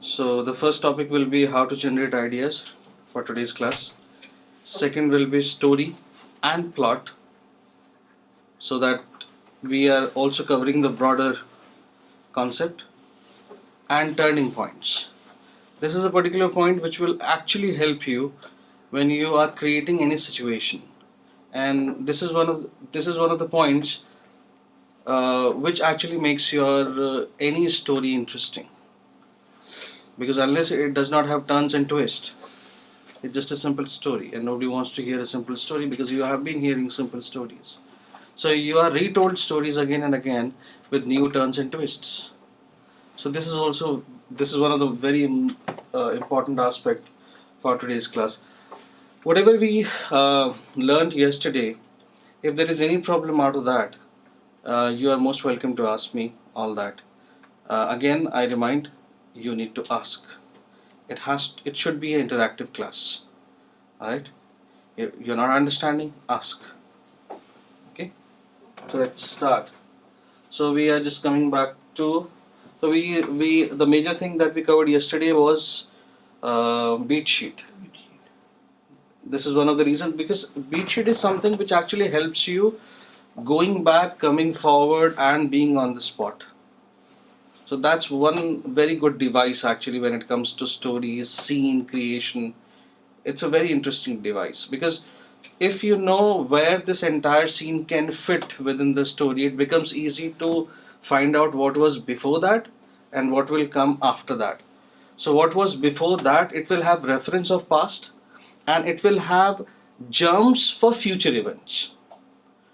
So the first topic will be how to generate ideas for today's class. Second will be story and plot, so that we are also covering the broader concept, and turning points. This is a particular point which will actually help you when you are creating any situation, and this is one of the points which actually makes your any story interesting, because unless it does not have turns and twists, it's just a simple story, and nobody wants to hear a simple story because you have been hearing simple stories. So you are retold stories again and again with new turns and twists. So this is one of the very important aspect for today's class. Whatever we learned yesterday, if there is any problem out of that, you are most welcome to ask me all that. Again, I remind you need to ask. It should be an interactive class. All right. You're not understanding, ask. Okay. So let's start. So we are just coming back to. So we the major thing that we covered yesterday was beat sheet. This is one of the reasons, because beat sheet is something which actually helps you going back, coming forward, and being on the spot. So that's one very good device actually when it comes to stories, scene creation. It's a very interesting device, because if you know where this entire scene can fit within the story, it becomes easy to find out what was before that and what will come after that. So what was before that, it will have reference of past, and it will have germs for future events.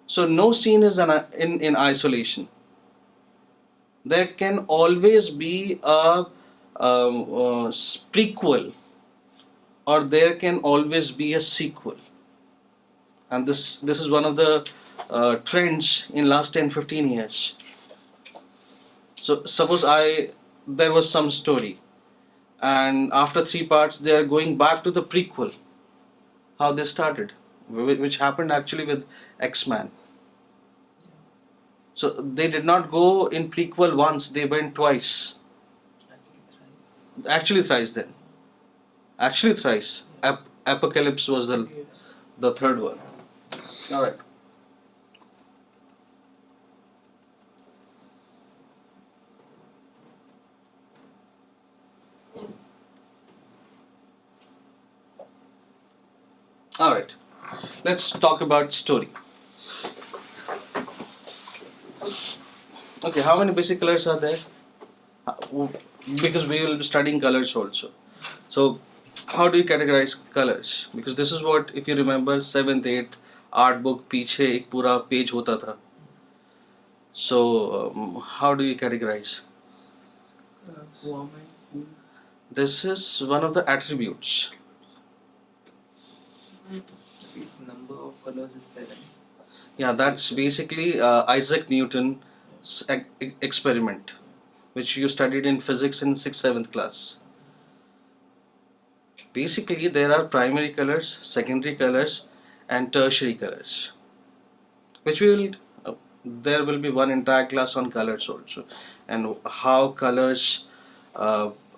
So no scene is in isolation. There can always be a prequel, or there can always be a sequel, and this is one of the trends in last 10-15 years. So suppose there was some story, and after 3 parts they are going back to the prequel, how they started, which happened actually with X-Man. So they did not go in prequel once, they went twice. Actually thrice then. Actually thrice. Apocalypse was the third one. Alright. Alright. Let's talk about story. Okay, how many basic colors are there? Because we will be studying colors also. So, how do you categorize colors? Because this is what, if you remember, 7th, 8th art book, पीछे एक पूरा page होता था. So, how do you categorize? This is one of the attributes. Number of colors is 7. Yeah, that's basically Isaac Newton's experiment, which you studied in physics in 6th, 7th class. Basically, there are primary colors, secondary colors, and tertiary colors, which there will be one entire class on colors also, and how colors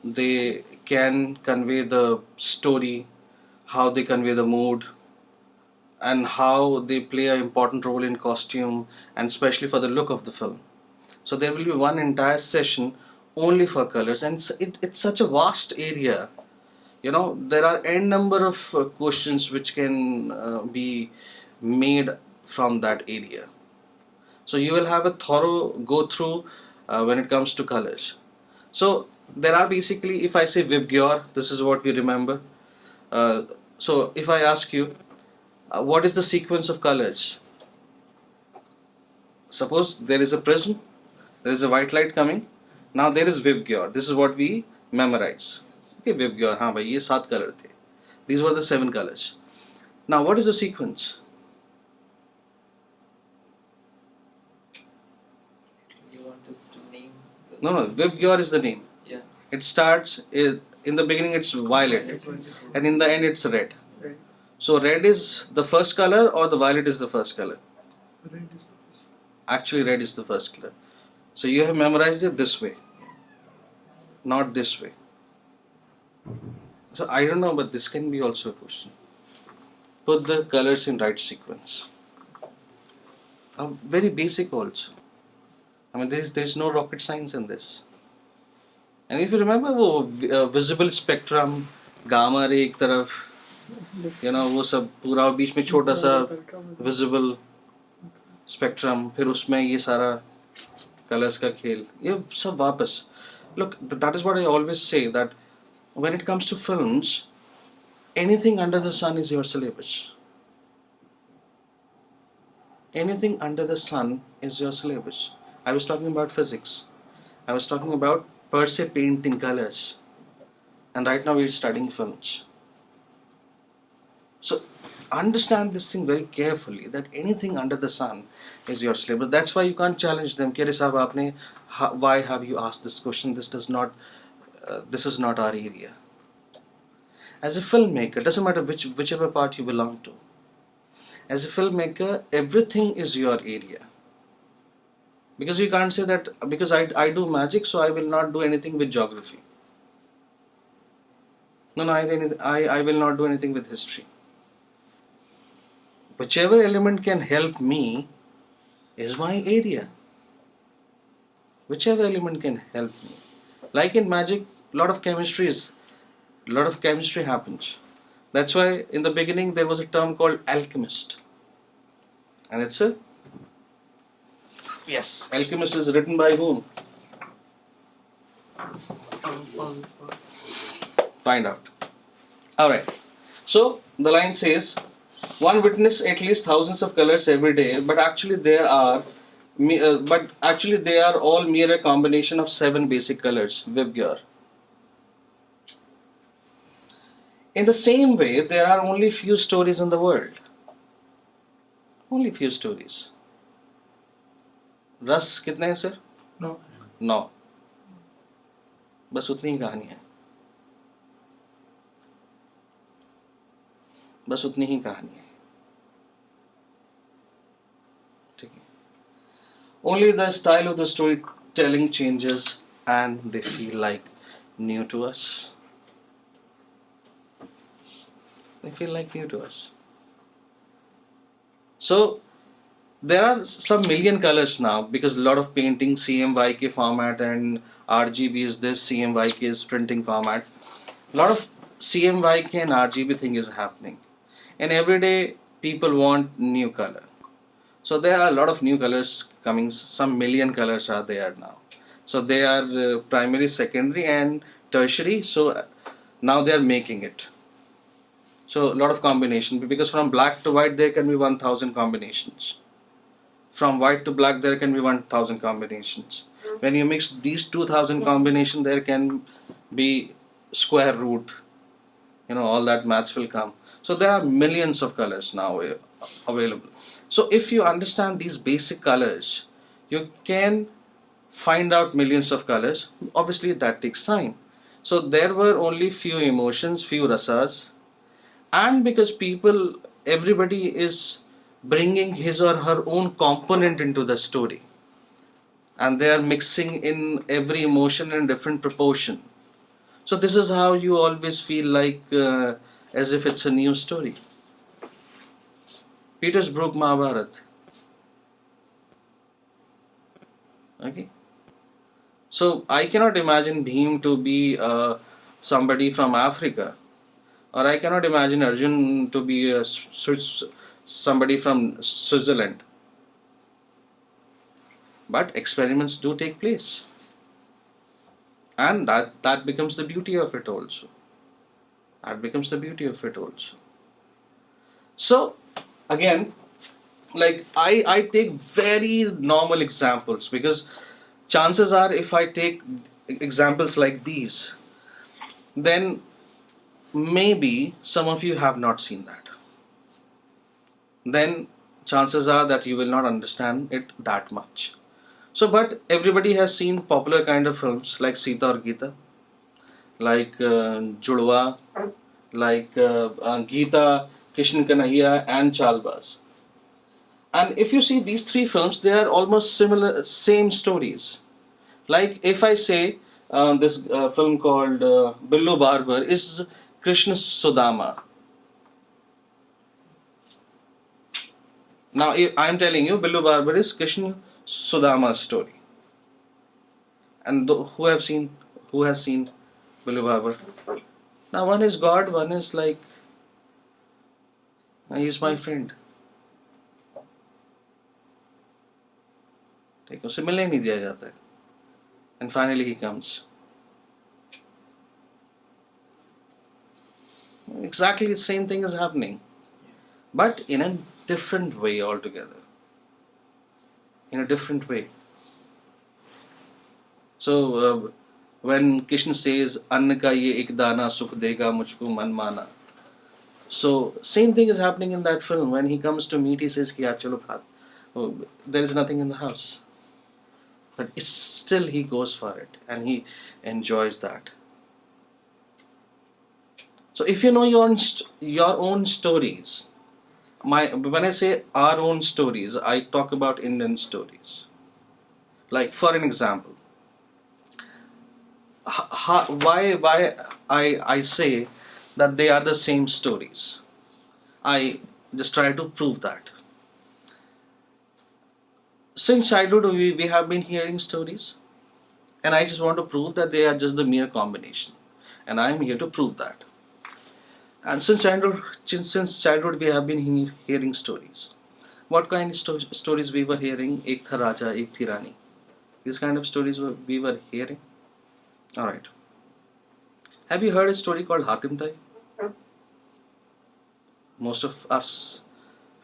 they can convey the story, how they convey the mood, and how they play an important role in costume, and especially for the look of the film. So there will be one entire session only for colors, and it's such a vast area. There are n number of questions which can be made from that area. So you will have a thorough go through when it comes to colors. So there are basically, if I say Vibgyor, this is what we remember. So if I ask you, what is the sequence of colors? Suppose there is a prism, there is a white light coming. Now there is Vibgyor. This is what we memorize. Okay, Vibgyor. हाँ भाई ये 7 colors थे. These were the 7 colors. Now what is the sequence? You want us to name? No. Vibgyor is the name. Yeah. It starts in the beginning. It's violet, and in the end it's red. Right. So red is the first color, or the violet is the first color? Red is the first. Actually, red is the first color. So you have memorized it this way, not this way. So I don't know, but this can be also a question. Put the colors in right sequence. Very basic also. I mean, there's no rocket science in this. And if you remember वो visible spectrum, gamma ray एक तरफ, वो सब पूरा और बीच में छोटा सा visible spectrum, फिर उसमें ये सारा colors का खेल, ये सब वापस. Look, that is what I always say, that when it comes to films, anything under the sun is your syllabus. Anything under the sun is your syllabus. I was talking about physics. I was talking about per se painting colors. And right now we're studying films. So understand this thing very carefully, that anything under the sun is your syllabus. That's why you can't challenge them. Kya re sahab aapne, why have you asked this question? This is not our area. As a filmmaker, doesn't matter whichever part you belong to. As a filmmaker, everything is your area. Because you can't say that because I do magic, so I will not do anything with geography. No, I will not do anything with history. Whichever element can help me is my area. Whichever element can help me. Like in magic, a lot of chemistry happens. That's why in the beginning there was a term called alchemist. And it's alchemist is written by whom? Find out. Alright. So the line says, one witness at least thousands of colors every day, but actually they are all mere a combination of 7 basic colors. Vibgyor. In the same way, there are only few stories in the world. Only few stories. रस कितने हैं sir? 9. बस उतनी ही कहानी है. बस उतनी ही कहानी है. ठीक है. Only the style of the storytelling changes and they feel like new to us. They feel like new to us. So there are some million colors now because a lot of painting CMYK format and RGB is this, CMYK is printing format. A lot of CMYK and RGB thing is happening. And every day people want new color. So there are a lot of new colors coming, some million colors are there now. So they are primary, secondary and tertiary. So now they are making it. So a lot of combination, because from black to white there can be 1000 combinations. From white to black there can be 1000 combinations. When you mix these 2000 combinations, there can be square root. All that maths will come. So there are millions of colors now available. So if you understand these basic colors, you can find out millions of colors. Obviously that takes time. So there were only few emotions, few rasas. And because everybody is bringing his or her own component into the story. And they are mixing in every emotion in different proportion. So this is how you always feel like as if it's a new story. Petersburg Mahabharat. Okay. So I cannot imagine Bhim to be somebody from Africa. Or I cannot imagine Arjun to be somebody from Switzerland. But experiments do take place. And that becomes the beauty of it also. So, again, like I take very normal examples because chances are if I take examples like these, then maybe some of you have not seen that. Then chances are that you will not understand it that much. So, but everybody has seen popular kind of films like Sita or Geeta, like Judwa, like Geeta, Kishan Kanhaiya and Chalbaz. And if you see these 3 films, they are almost similar, same stories. Like if I say this film called Billu Barber is Krishna Sudama. Now I am telling you, Billu Barber is Krishna Sudama's story. And who has seen Billu Barber? Now one is God, one is like he's my friend. ठीक है, उसे मिलने नहीं दिया जाता है. And finally he comes. Exactly the same thing is happening, but in a different way altogether. In a different way. So when Krishna says "Anna ka ye ek dana sukh dega mujhko man mana," so same thing is happening in that film. When he comes to meet, he says ki yaar chalo khat. Oh, there is nothing in the house, but it's still he goes for it and he enjoys that. So if you know your own stories, when I say our own stories, I talk about Indian stories. Like for an example, why I say that they are the same stories. I just try to prove that. Since childhood we have been hearing stories, and I just want to prove that they are just the mere combination, and I am here to prove that. And since childhood we have been hearing stories. What kind of stories we were hearing? Ek tha Raja, ek thi Rani. These kind of stories we were hearing. Alright. Have you heard a story called Hatim Tai? Most of us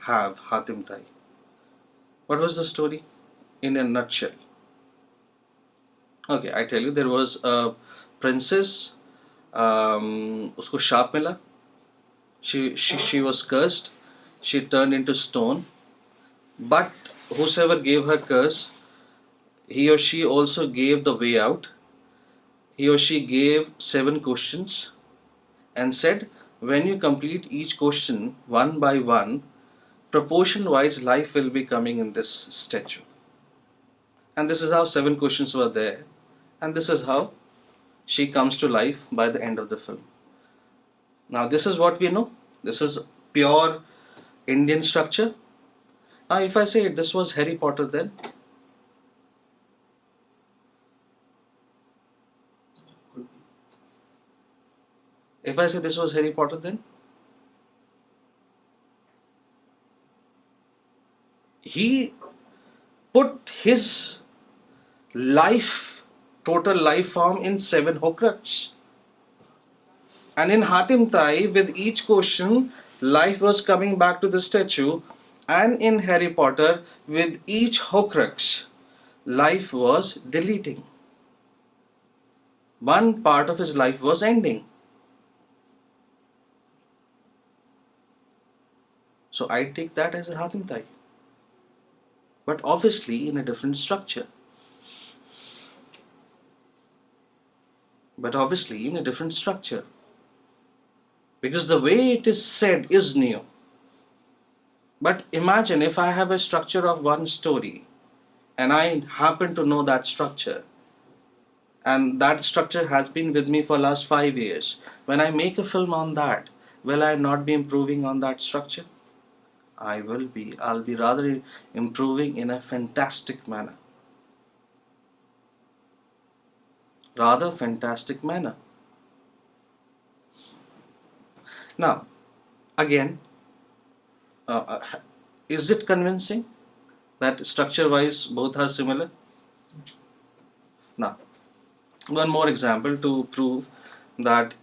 have Hatim Tai. What was the story? In a nutshell. Okay, I tell you, there was a princess, usko shaap mila. She was cursed. She turned into stone. But whosoever gave her curse, he or she also gave the way out. He or she gave 7 questions and said, when you complete each question one by one, proportion wise life will be coming in this statue. And this is how 7 questions were there. And this is how she comes to life by the end of the film. Now this is what we know. This is pure Indian structure. Now if I say this was Harry Potter, then if I say this was Harry Potter, then he put his total life form in 7 Horcruxes. And in Hatim Tai, with each question, life was coming back to the statue. And in Harry Potter, with each Horcrux, life was deleting. One part of his life was ending. So I take that as a Hatim Tai. But obviously in a different structure. Because the way it is said is new. But imagine if I have a structure of one story and I happen to know that structure, and that structure has been with me for last 5 years. When I make a film on that, will I not be improving on that structure? I will be. I'll be rather improving in a fantastic manner. Now, again, is it convincing that structure-wise both are similar? Now, one more example to prove that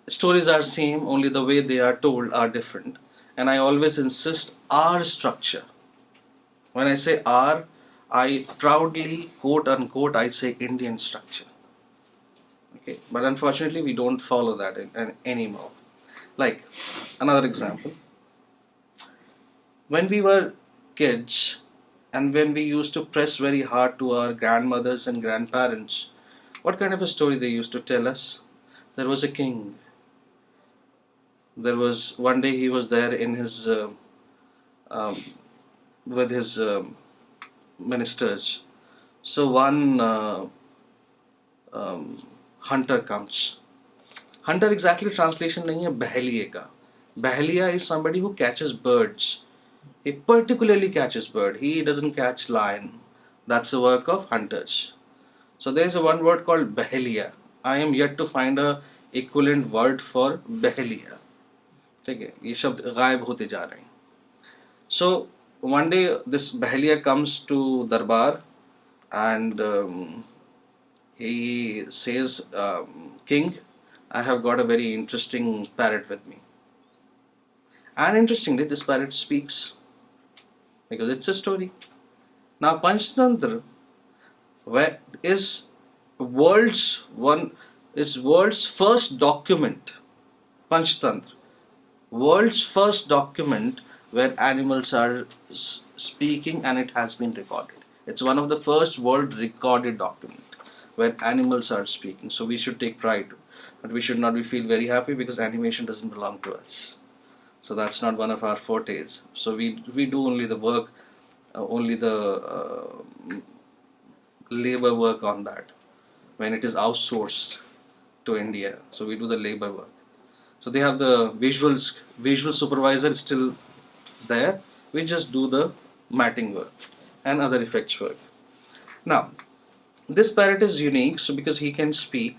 stories are same, only the way they are told are different. And I always insist our structure. When I say our, I proudly, quote unquote, I say Indian structure. Okay, but unfortunately we don't follow that anymore. Like, another example. When we were kids and when we used to press very hard to our grandmothers and grandparents, what kind of a story they used to tell us? There was a king. There was one day he was there in his with his ministers. So one hunter comes. Hunter exactly translation नहीं है बहलिए का. Bahaliya is somebody who catches birds. He particularly catches bird. He doesn't catch lion. That's the work of hunters. So there is a one word called Bahaliya. I am yet to find a equivalent word for Bahaliya. ठीक है, ये शब्द गायब होते जा रहे हैं. So one day this Bahaliya comes to Darbar and he says, King, I have got a very interesting parrot with me. And interestingly, this parrot speaks because it's a story. Now, Panchtantra is world's first document. Panchtantra, world's first document where animals are speaking, and it has been recorded. It's one of the first world recorded document where animals are speaking. So we should take pride, but we should not feel very happy because animation doesn't belong to us. So that's not one of our fortes. So we do only the work, only the labor work on that when it is outsourced to India. So we do the labor work. So they have the visual supervisor is still there. We just do the matting work and other effects work. Now, this parrot is unique, so because he can speak,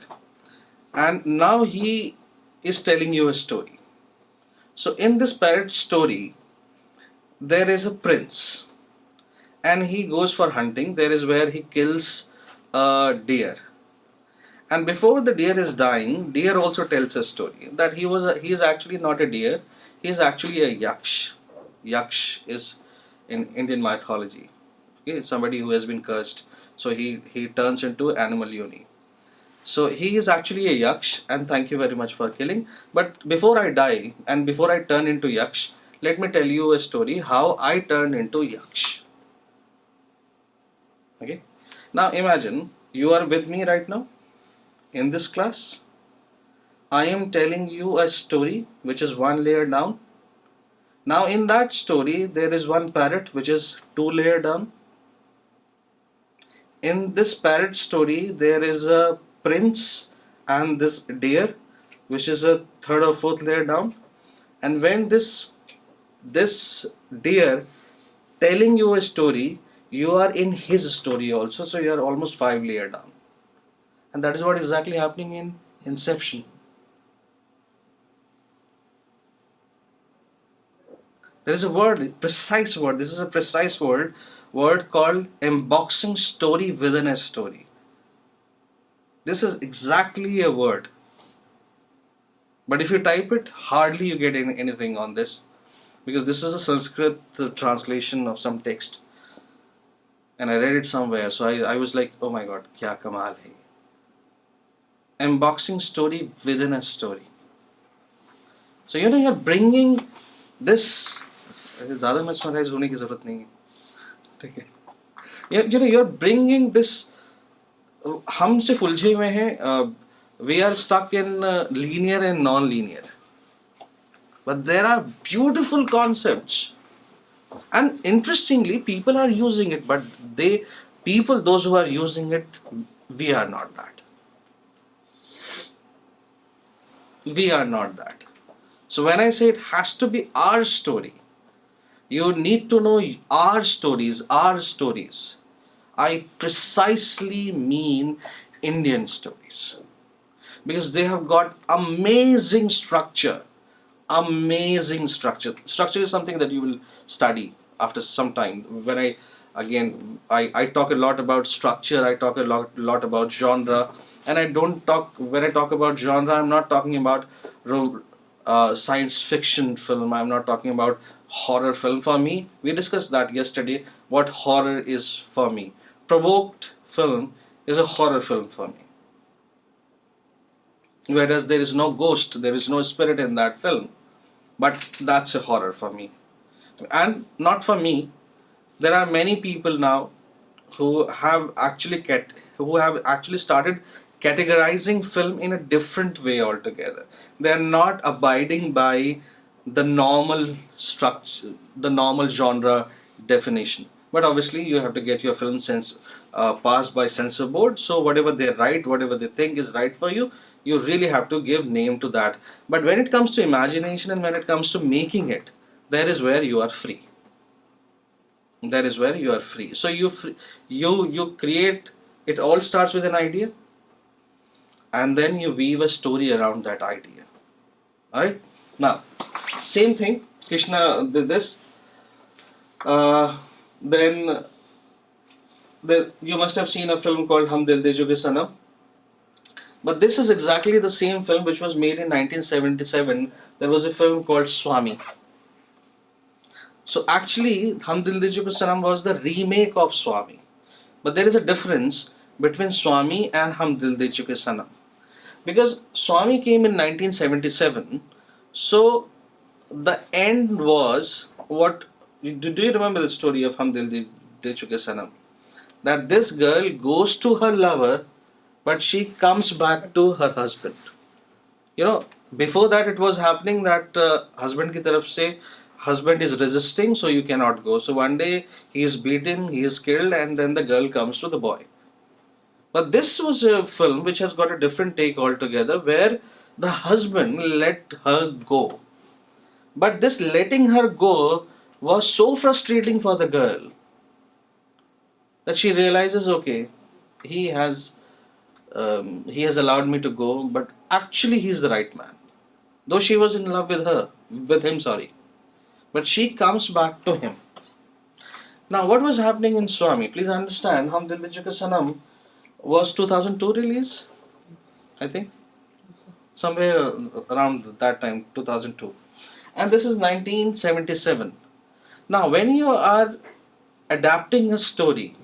and now he is telling you a story. So in this parrot story, there is a prince, and he goes for hunting. There is where he kills a deer, and before the deer is dying, deer also tells a story that he is actually not a deer. He is actually a yaksh. Yaksh is in Indian mythology. Okay, somebody who has been cursed. So he turns into animal yoni. So he is actually a yaksh, and thank you very much for killing. But before I die and before I turn into yaksh, let me tell you a story how I turned into yaksh. Okay. Now imagine you are with me right now in this class. I am telling you a story which is one layer down. Now in that story there is one parrot which is two layer down. In this parrot story there is a prince and this deer which is a third or fourth layer down, and when this deer telling you a story, you are in his story also, so you are almost 5 layer down, and that is what exactly happening in Inception. There is a word, precise word, this is a precise word called emboxing story within a story. This is exactly a word. But if you type it, hardly you get anything on this, because this is a Sanskrit translation of some text. And I read it somewhere, so I was like, oh my god, kya kamal hai. Emboxing story within a story. So you're bringing this. ज़्यादा mesmerize होने की ज़रूरत नहीं है, ठीक है. You're bringing this. हम सिर्फ उलझे हुए हैं. We are stuck in linear and non-linear. But there are beautiful concepts. And interestingly, people are using it, but those who are using it, we are not that. We are not that. So when I say it has to be our story, you need to know our stories, I precisely mean Indian stories. Because they have got amazing structure. Amazing structure. Structure is something that you will study after some time. When I talk a lot about structure, I talk a lot about genre, and when I talk about genre, I'm not talking about science fiction film, I'm not talking about horror film. For me, we discussed that yesterday, what horror is for me. Provoked film is a horror film for me. Whereas there is no ghost, there is no spirit in that film. But that's a horror for me. And not for me, there are many people now who have actually started categorizing film in a different way altogether. They are not abiding by the normal structure, the normal genre definition. But obviously you have to get your film sense passed by censor board. So whatever they write, whatever they think is right for you, you really have to give name to that. But when it comes to imagination and when it comes to making it, there is where you are free. That is where you are free. So you create. It all starts with an idea, and then you weave a story around that idea. All right. Now, same thing. Krishna did this. Then you must have seen a film called Hum Dil De Chuke Sanam. But this is exactly the same film which was made in 1977. There was a film called Swami. So actually, Hum Dil De Chuke Sanam was the remake of Swami. But there is a difference between Swami and Hum Dil De Chuke Sanam. Because Swami came in 1977, so the end was what? Do you remember the story of Hum Dil De Chuke Sanam? That this girl goes to her lover, but she comes back to her husband. You know, before that it was happening that husband ki taraf se husband is resisting, so you cannot go. So one day he is beaten, he is killed, and then the girl comes to the boy. But this was a film which has got a different take altogether, where the husband let her go. But this letting her go was so frustrating for the girl that she realizes, okay, he has allowed me to go, but actually he is the right man. Though she was in love with him, sorry, but she comes back to him. Now, what was happening in Swami? Please understand, Hum Dil De Chuke Sanam was 2002 release, Yes. I think, somewhere around that time, 2002, and this is 1977. Now, when you are adapting a story,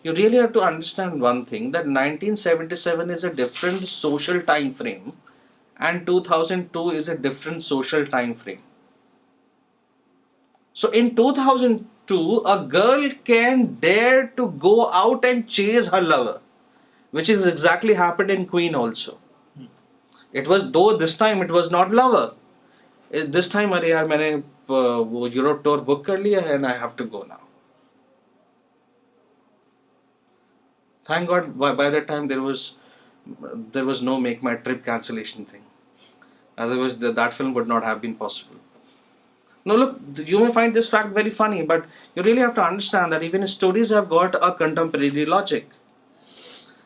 you really have to understand one thing, that 1977 is a different social time frame and 2002 is a different social time frame. So in 2002, a girl can dare to go out and chase her lover, which is exactly happened in Queen also. It was, though this time it was not lover. This time, अरे यार मैंने वो Europe tour book कर लिया है and I have to go now. Thank God by that time there was no make my trip cancellation thing. Otherwise that film would not have been possible. Now look, you may find this fact very funny, but you really have to understand that even stories have got a contemporary logic.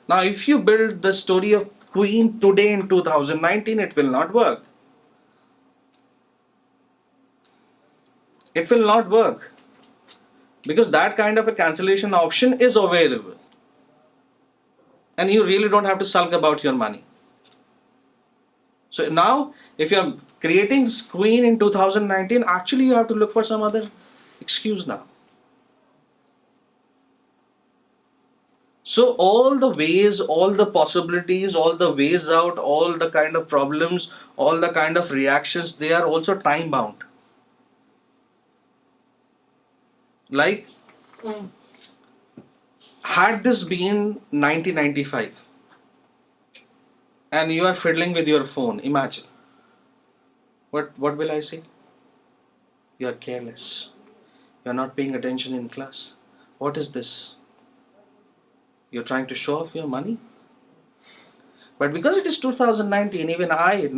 Now if you build the story of Queen today in 2019, it will not work. It will not work. Because that kind of a cancellation option is available. And you really don't have to sulk about your money. So now, if you're creating Queen in 2019, actually you have to look for some other excuse now. So all the ways, all the possibilities, all the ways out, all the kind of problems, all the kind of reactions, they are also time bound. Like, had this been 1995 and you are fiddling with your phone, imagine. What will I say? You are careless. You are not paying attention in class. What is this? You're trying to show off your money? But because it is 2019, even I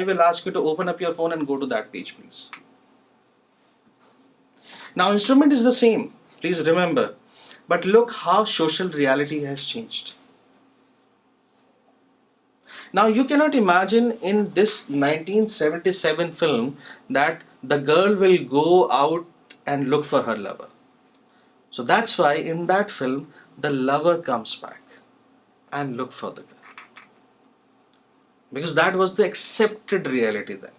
will ask you to open up your phone and go to that page, please. Now, instrument is the same, please remember. But look how social reality has changed. Now, you cannot imagine in this 1977 film that the girl will go out and look for her lover. So that's why in that film, the lover comes back and look for the girl. Because that was the accepted reality then.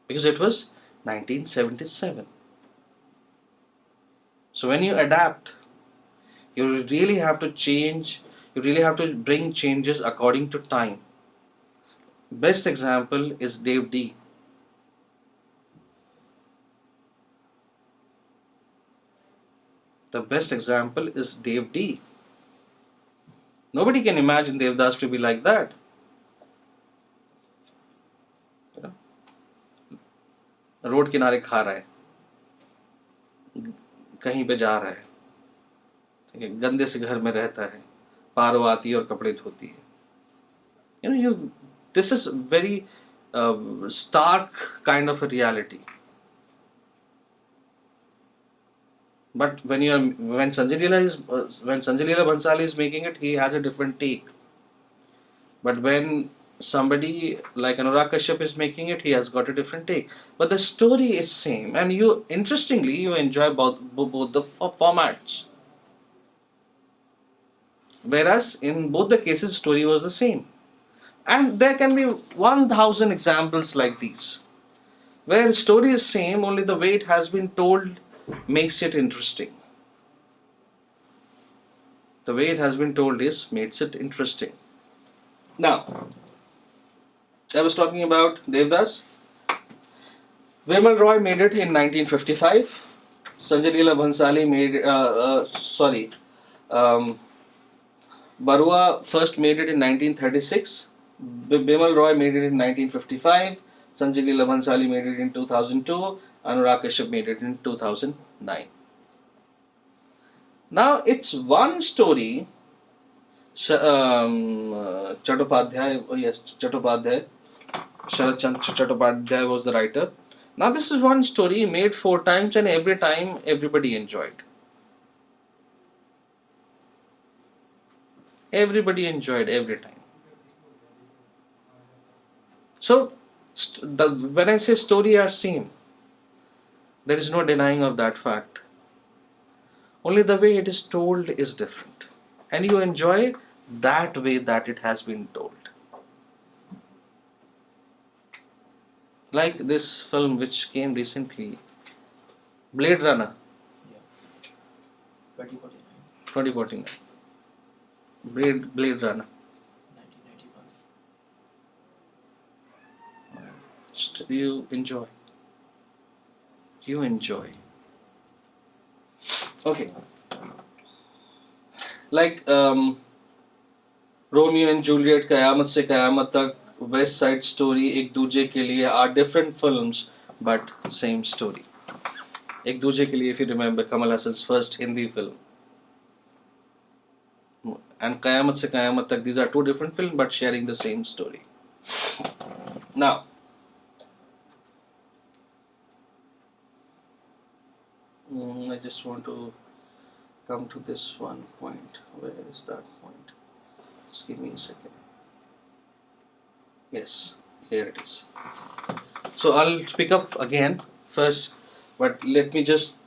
Because it was 1977. So when you adapt, you really have to change, you really have to bring changes according to time. Best example is Day-2. The best example is Day-2. Nobody can imagine Devdas to be like that. Road किनारे खा रहा है, कहीं पे जा रहा है, गंदे से घर में रहता है, पारो आती है और कपड़े धोती है. This is very stark kind of a reality. But when Sanjay Leela Bhansali is making it, he has a different take. But when somebody like Anurag Kashyap is making it, he has got a different take. But the story is same, and interestingly you enjoy both the formats. Whereas in both the cases, story was the same. And there can be 1,000 examples like these, where the story is same, only the way it has been told makes it interesting. The way it has been told makes it interesting. Now, I was talking about Devdas. Vimal Roy made it in 1955. Sanjay Leela Bhansali Barua first made it in 1936. Bimal Roy made it in 1955. Sanjay Leela Bhansali made it in 2002. Anurag Kashyap made it in 2009. Now it's one story. Chattopadhyay, Sharat Chandra Chattopadhyay was the writer. Now this is one story made 4 times, and every time everybody enjoyed. Everybody enjoyed every time. So, when I say story are same, there is no denying of that fact. Only the way it is told is different. And you enjoy that way that it has been told. Like this film which came recently, Blade Runner. Yeah. 2049. 2049. Blade Runner. 1991. You enjoy. You enjoy. Okay. Like Romeo and Juliet, Kayamat se Kayamat tak, West Side Story, Ek Duje ke liye are different films but same story. Ek Duje ke liye, if you remember, Kamal Hassan's first Hindi film. And Kayamat se Kayamat tak, these are 2 different films but sharing the same story. Now, I just want to come to this one point. Where is that point? Just give me a second. Yes, here it is. So I'll pick up again first, but let me just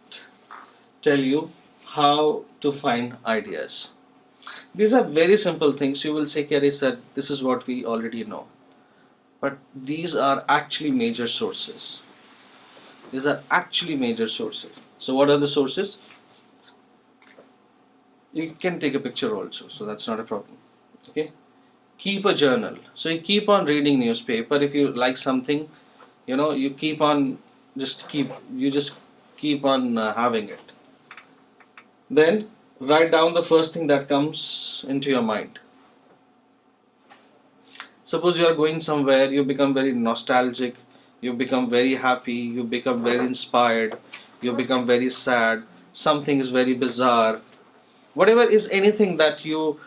tell you how to find ideas. These are very simple things. You will say, Kerry said, this is what we already know. But these are actually major sources. These are actually major sources. So what are the sources? You can take a picture also, so that's not a problem. Okay? Keep a journal. So you keep on reading newspaper. If you like something, you keep on just keep on having it. Then write down the first thing that comes into your mind. Suppose you are going somewhere, you become very nostalgic, you become very happy, you become very inspired, you become very sad, something is very bizarre. Whatever is anything that you,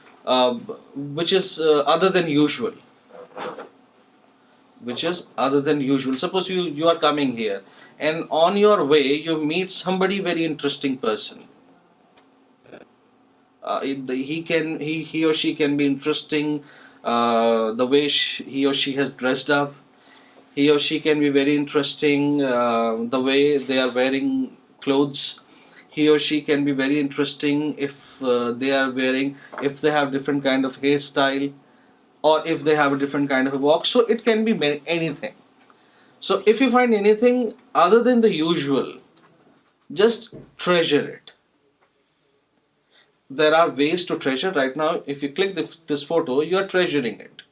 which is other than usual. Suppose you are coming here, and on your way you meet somebody very interesting person. He or she can be interesting. The way he or she has dressed up. He or she can be very interesting. The way they are wearing clothes. He or she can be very interesting if they have different kind of hairstyle, or if they have a different kind of a walk. So it can be anything. So if you find anything other than the usual, just treasure it. There are ways to treasure. Right now, if you click this photo, you are treasuring it.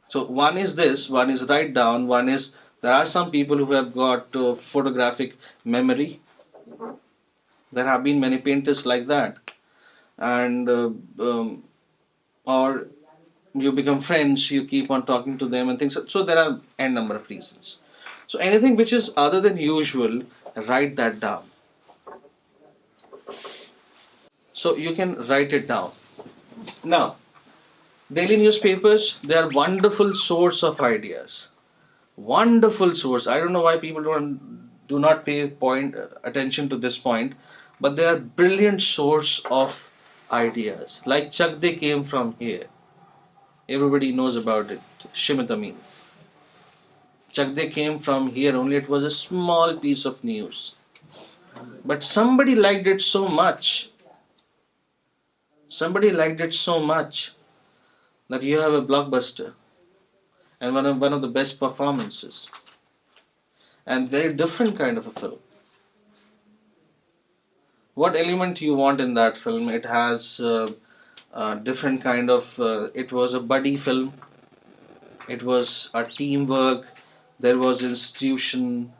So one is this, one is write down, one is there are some people who have got photographic memory. There have been many painters like that, and or you become friends, you keep on talking to them and things. So there are n number of reasons. So anything which is other than usual, write that down. So you can write it down. Now, daily newspapers, they are wonderful source of ideas. Wonderful source. I don't know why people do not pay point attention to this point, but they are brilliant source of ideas. Like Chak they came from here. Everybody knows about it. Shimit Amin. Chak they came from here only. It was a small piece of news, but somebody liked it so much. Somebody liked it so much that you have a blockbuster and one of the best performances and very different kind of a film. What element you want in that film? It has different kind of. It was a buddy film. It was a teamwork. There was institution.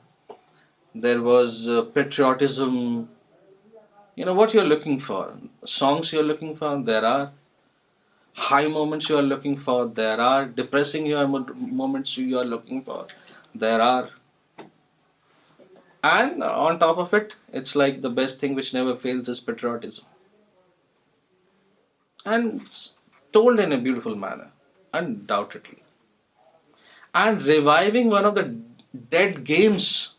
There was patriotism. You know what you're looking for. Songs you're looking for. There are high moments you are looking for. There are depressing moments you are looking for. There are. And on top of it, it's like the best thing which never fails is patriotism. And it's told in a beautiful manner, undoubtedly. And reviving one of the dead games,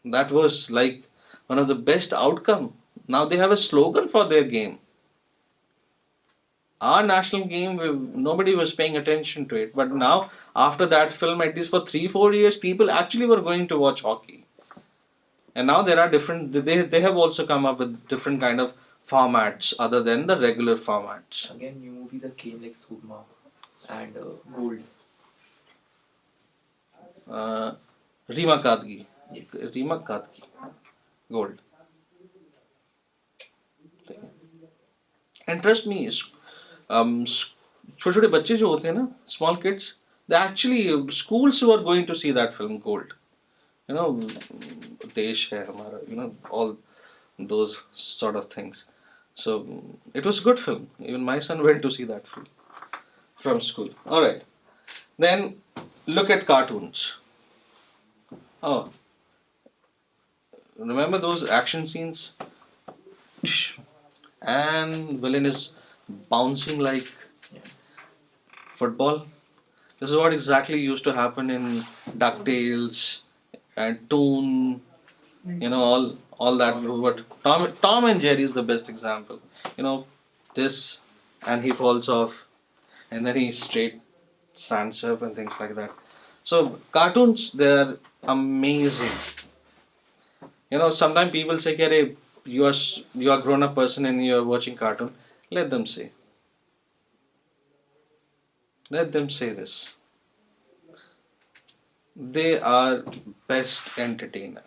that was like one of the best outcome. Now they have a slogan for their game. Our national game, nobody was paying attention to it. But now, after that film, at least for 3-4 years, people actually were going to watch hockey. And now there are different, they have also come up with different kind of formats other than the regular formats. Again, new movies that came like Surma and Gold. Rima Kadgi. Yes. Rima Kadgi. Gold. And trust me, छोटे छोटे बच्चे जो होते हैं ना, small kids, they actually schools who are going to see that film Gold. You know, देश है हमारा, you know, all those sort of things. So it was a good film. Even my son went to see that film from school. All right. Then look at cartoons. Oh, remember those action scenes? And villain is bouncing like football. This is what exactly used to happen in DuckTales and Toon. You know, all that. But Tom and Jerry is the best example. You know, this, and he falls off, and then he straight stands up and things like that. So cartoons, they're amazing. You know, sometimes people say, "Kare, you are grown up person and you are watching cartoon." Let them say. Let them say this. They are best entertainer.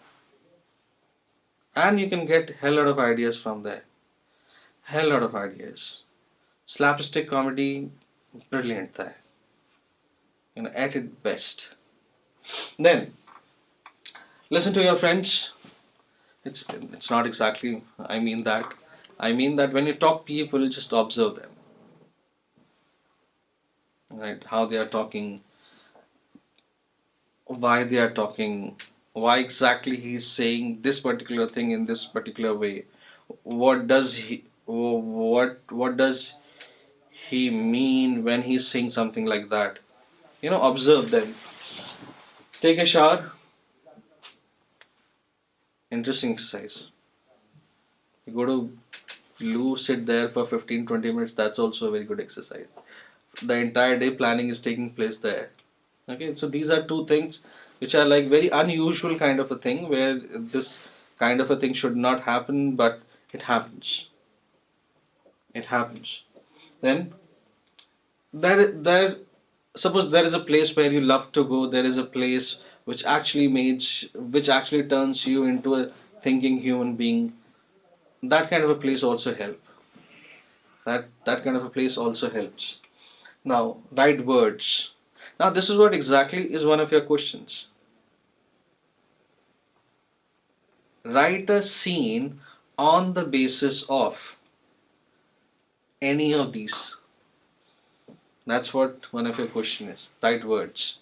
And you can get hell lot of ideas from there. Hell lot of ideas. Slapstick comedy, brilliant there. You know, at its best. Then, listen to your friends. It's not exactly, I mean that. I mean that when you talk people, just observe them. Right? How they are talking, why they are talking, why exactly he is saying this particular thing in this particular way. What does he mean when he's saying something like that? You know, observe them. Take a shower. Interesting exercise. You go to loo, sit there for 15-20 minutes. That's also a very good exercise. The entire day planning is taking place there. Okay, so these are two things which are like very unusual kind of a thing where this kind of a thing should not happen, but it happens. It happens. Then suppose there is a place where you love to go. There is a place which actually turns you into a thinking human being. That kind of a place also help. That kind of a place also helps. Now, write words. Now, this is what exactly is one of your questions. Write a scene on the basis of any of these. That's what one of your question is. Write words.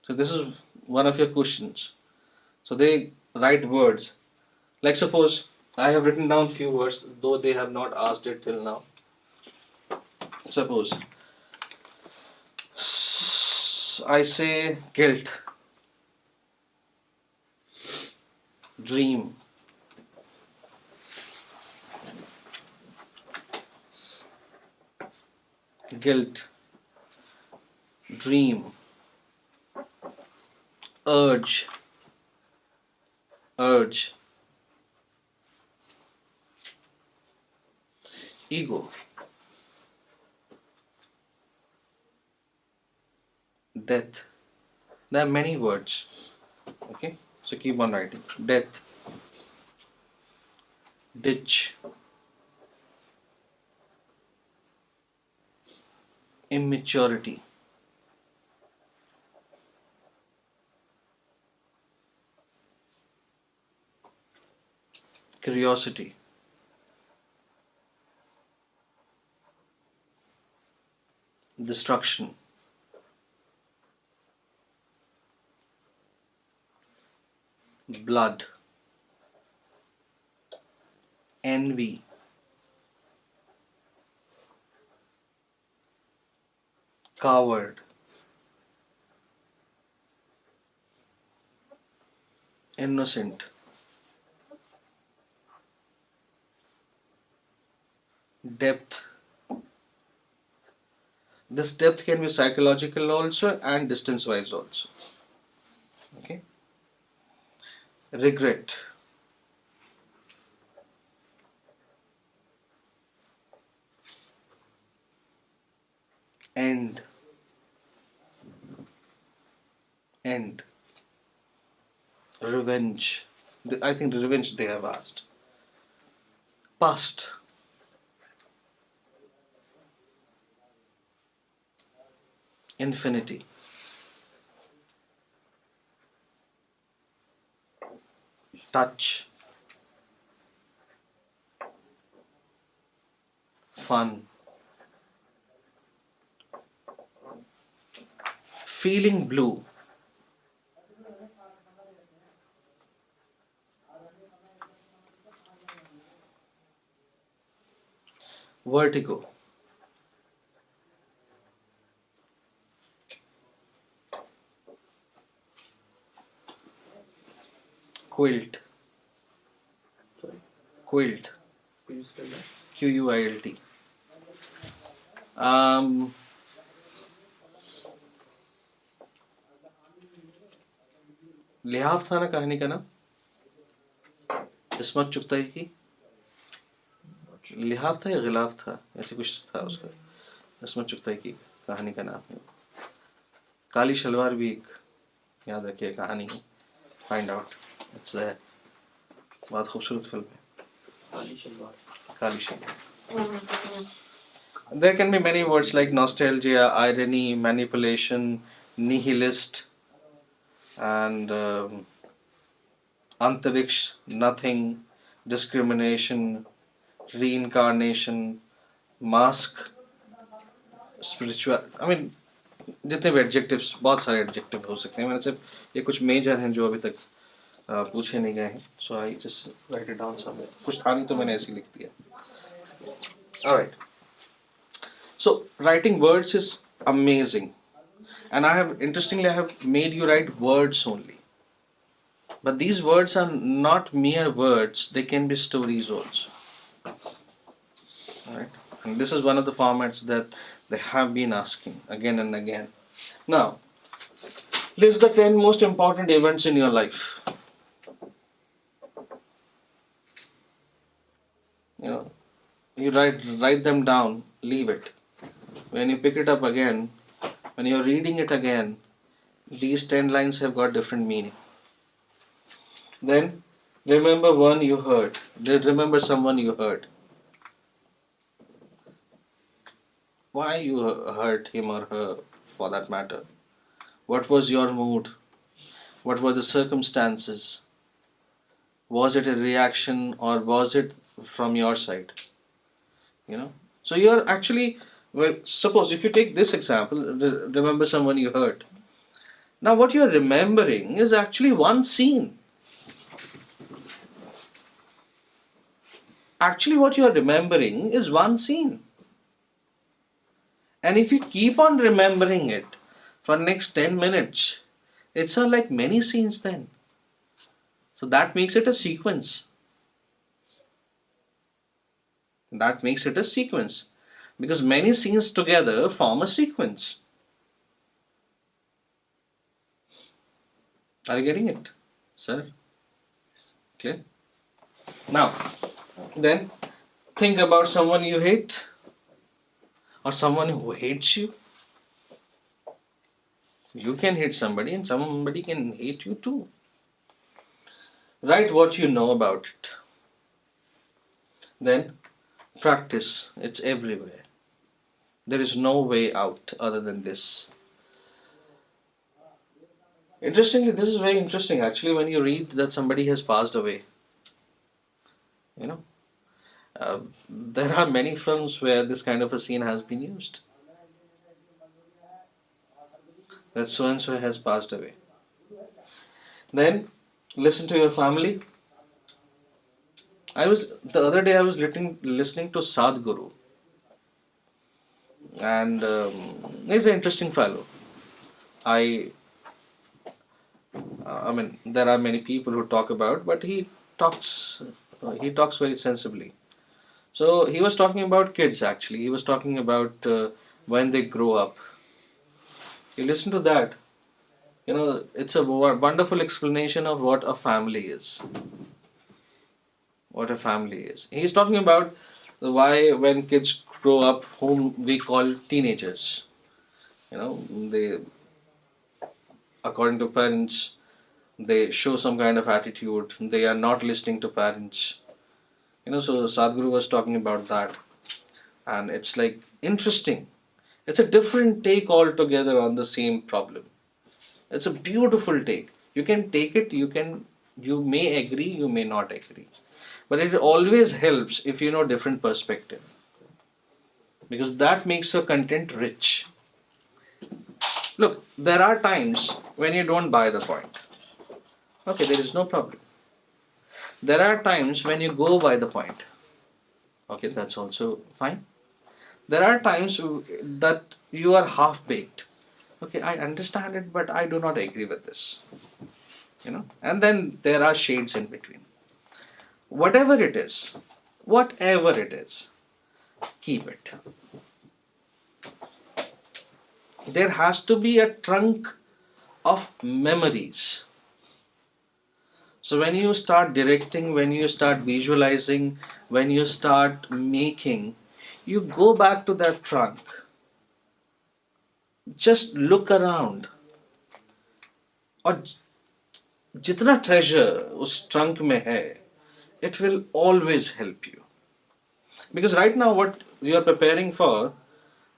So this is one of your questions. So they write words. Like suppose I have written down few words, though they have not asked it till now. Suppose I say guilt, dream, guilt, dream, urge, urge, ego, death. There are many words. Okay, so keep on writing. Death, ditch, immaturity, curiosity, destruction, blood, envy, coward, innocent, depth. This depth can be psychological also and distance wise also. Okay. Regret, end, end, revenge. I think the revenge they have asked. Past, infinity, touch, fun, feeling blue, vertigo, quilt, Sorry, quilt, could you spell that? Quilt. Um, लिहाफ था ना कहानी का नाम, इस्मत चुगताई की. लिहाफ था या गिलाफ था, ऐसे कुछ था उसका. इस्मत चुगताई की कहानी का नाम है. काली शलवार भी एक याद रखिए कहानी है. Find out. इट्स बहुत खूबसूरत फिल्म है काली शलवार. काली salwar. There can be many words like nostalgia, irony, manipulation, nihilist, and antariksh, nothing, discrimination, reincarnation, mask, spiritual. I mean, जितने भी एडजेक्टिव्स, बहुत सारे एडजेक्टिव हो सकते हैं. मैंने सिर्फ ये कुछ मेजर हैं जो अभी तक पूछे नहीं गए हैं. So I just write it down somewhere. कुछ था नहीं तो मैंने ऐसे ही लिख दिया. Alright. So writing words is amazing, and interestingly I have made you write words only. But these words are not mere words; they can be stories also. Alright, and this is one of the formats that they have been asking again and again. Now, list the 10 most important events in your life. You write them down. Leave it. When you pick it up again, when you're reading it again, these 10 lines have got different meaning. Then, remember one you heard. Remember someone you heard. Why you heard him or her, for that matter. What was your mood? What were the circumstances? Was it a reaction or was it from your side? So you're actually, well, suppose if you take this example, remember someone you heard. Now what you're remembering is actually one scene. Actually, what you are remembering is one scene. And if you keep on remembering it for next 10 minutes, it's like many scenes then. So that makes it a sequence. That makes it a sequence. Because many scenes together form a sequence. Are you getting it, sir? Clear? Now, then think about someone you hate or someone who hates you. You can hate somebody and somebody can hate you too. Write what you know about it. Then practice. It's everywhere. There is no way out other than this. Interestingly, this is very interesting actually when you read that somebody has passed away. You know, there are many films where this kind of a scene has been used. That so and so has passed away. Then listen to your family. The other day I was listening to Sadhguru, and he's an interesting fellow. I I mean, there are many people who talk about, but he talks very sensibly. So he was talking about kids actually. He was talking about when they grow up. You listen to that. It's a wonderful explanation of what a family is. What a family is. He's talking about why when kids grow up, whom we call teenagers. They, according to parents, they show some kind of attitude. They are not listening to parents. So Sadhguru was talking about that. And it's like interesting. It's a different take altogether on the same problem. It's a beautiful take. You can take it, you may agree, you may not agree. But it always helps if you know different perspective. Because that makes your content rich. Look, there are times when you don't buy the point. Okay, there is no problem. There are times when you go by the point. Okay, that's also fine. There are times that you are half-baked. Okay, I understand it, but I do not agree with this. And then there are shades in between. Whatever it is, keep it. There has to be a trunk of memories. So when you start directing, when you start visualizing, when you start making, you go back to that trunk. Just look around. और जितना treasure उस trunk में है, it will always help you. Because right now what you are preparing for,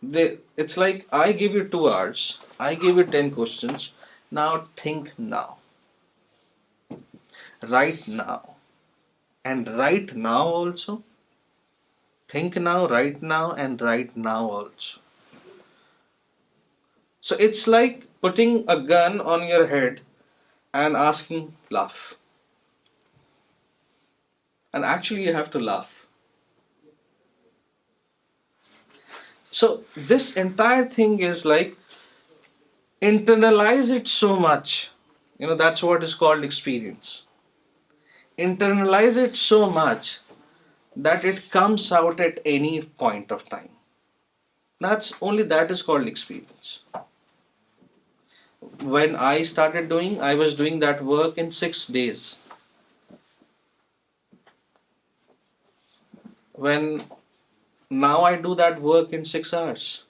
it's like I give you 2 hours, I give you 10 questions, now think now. Right now. And right now also. Think now, right now, and right now also. So it's like putting a gun on your head and asking, laugh. And actually you have to laugh. So this entire thing is like, internalize it so much. That's what is called experience. Internalize it so much that it comes out at any point of time. That is called experience. When I started I was doing that work in 6 days. When now I do that work in 6 hours.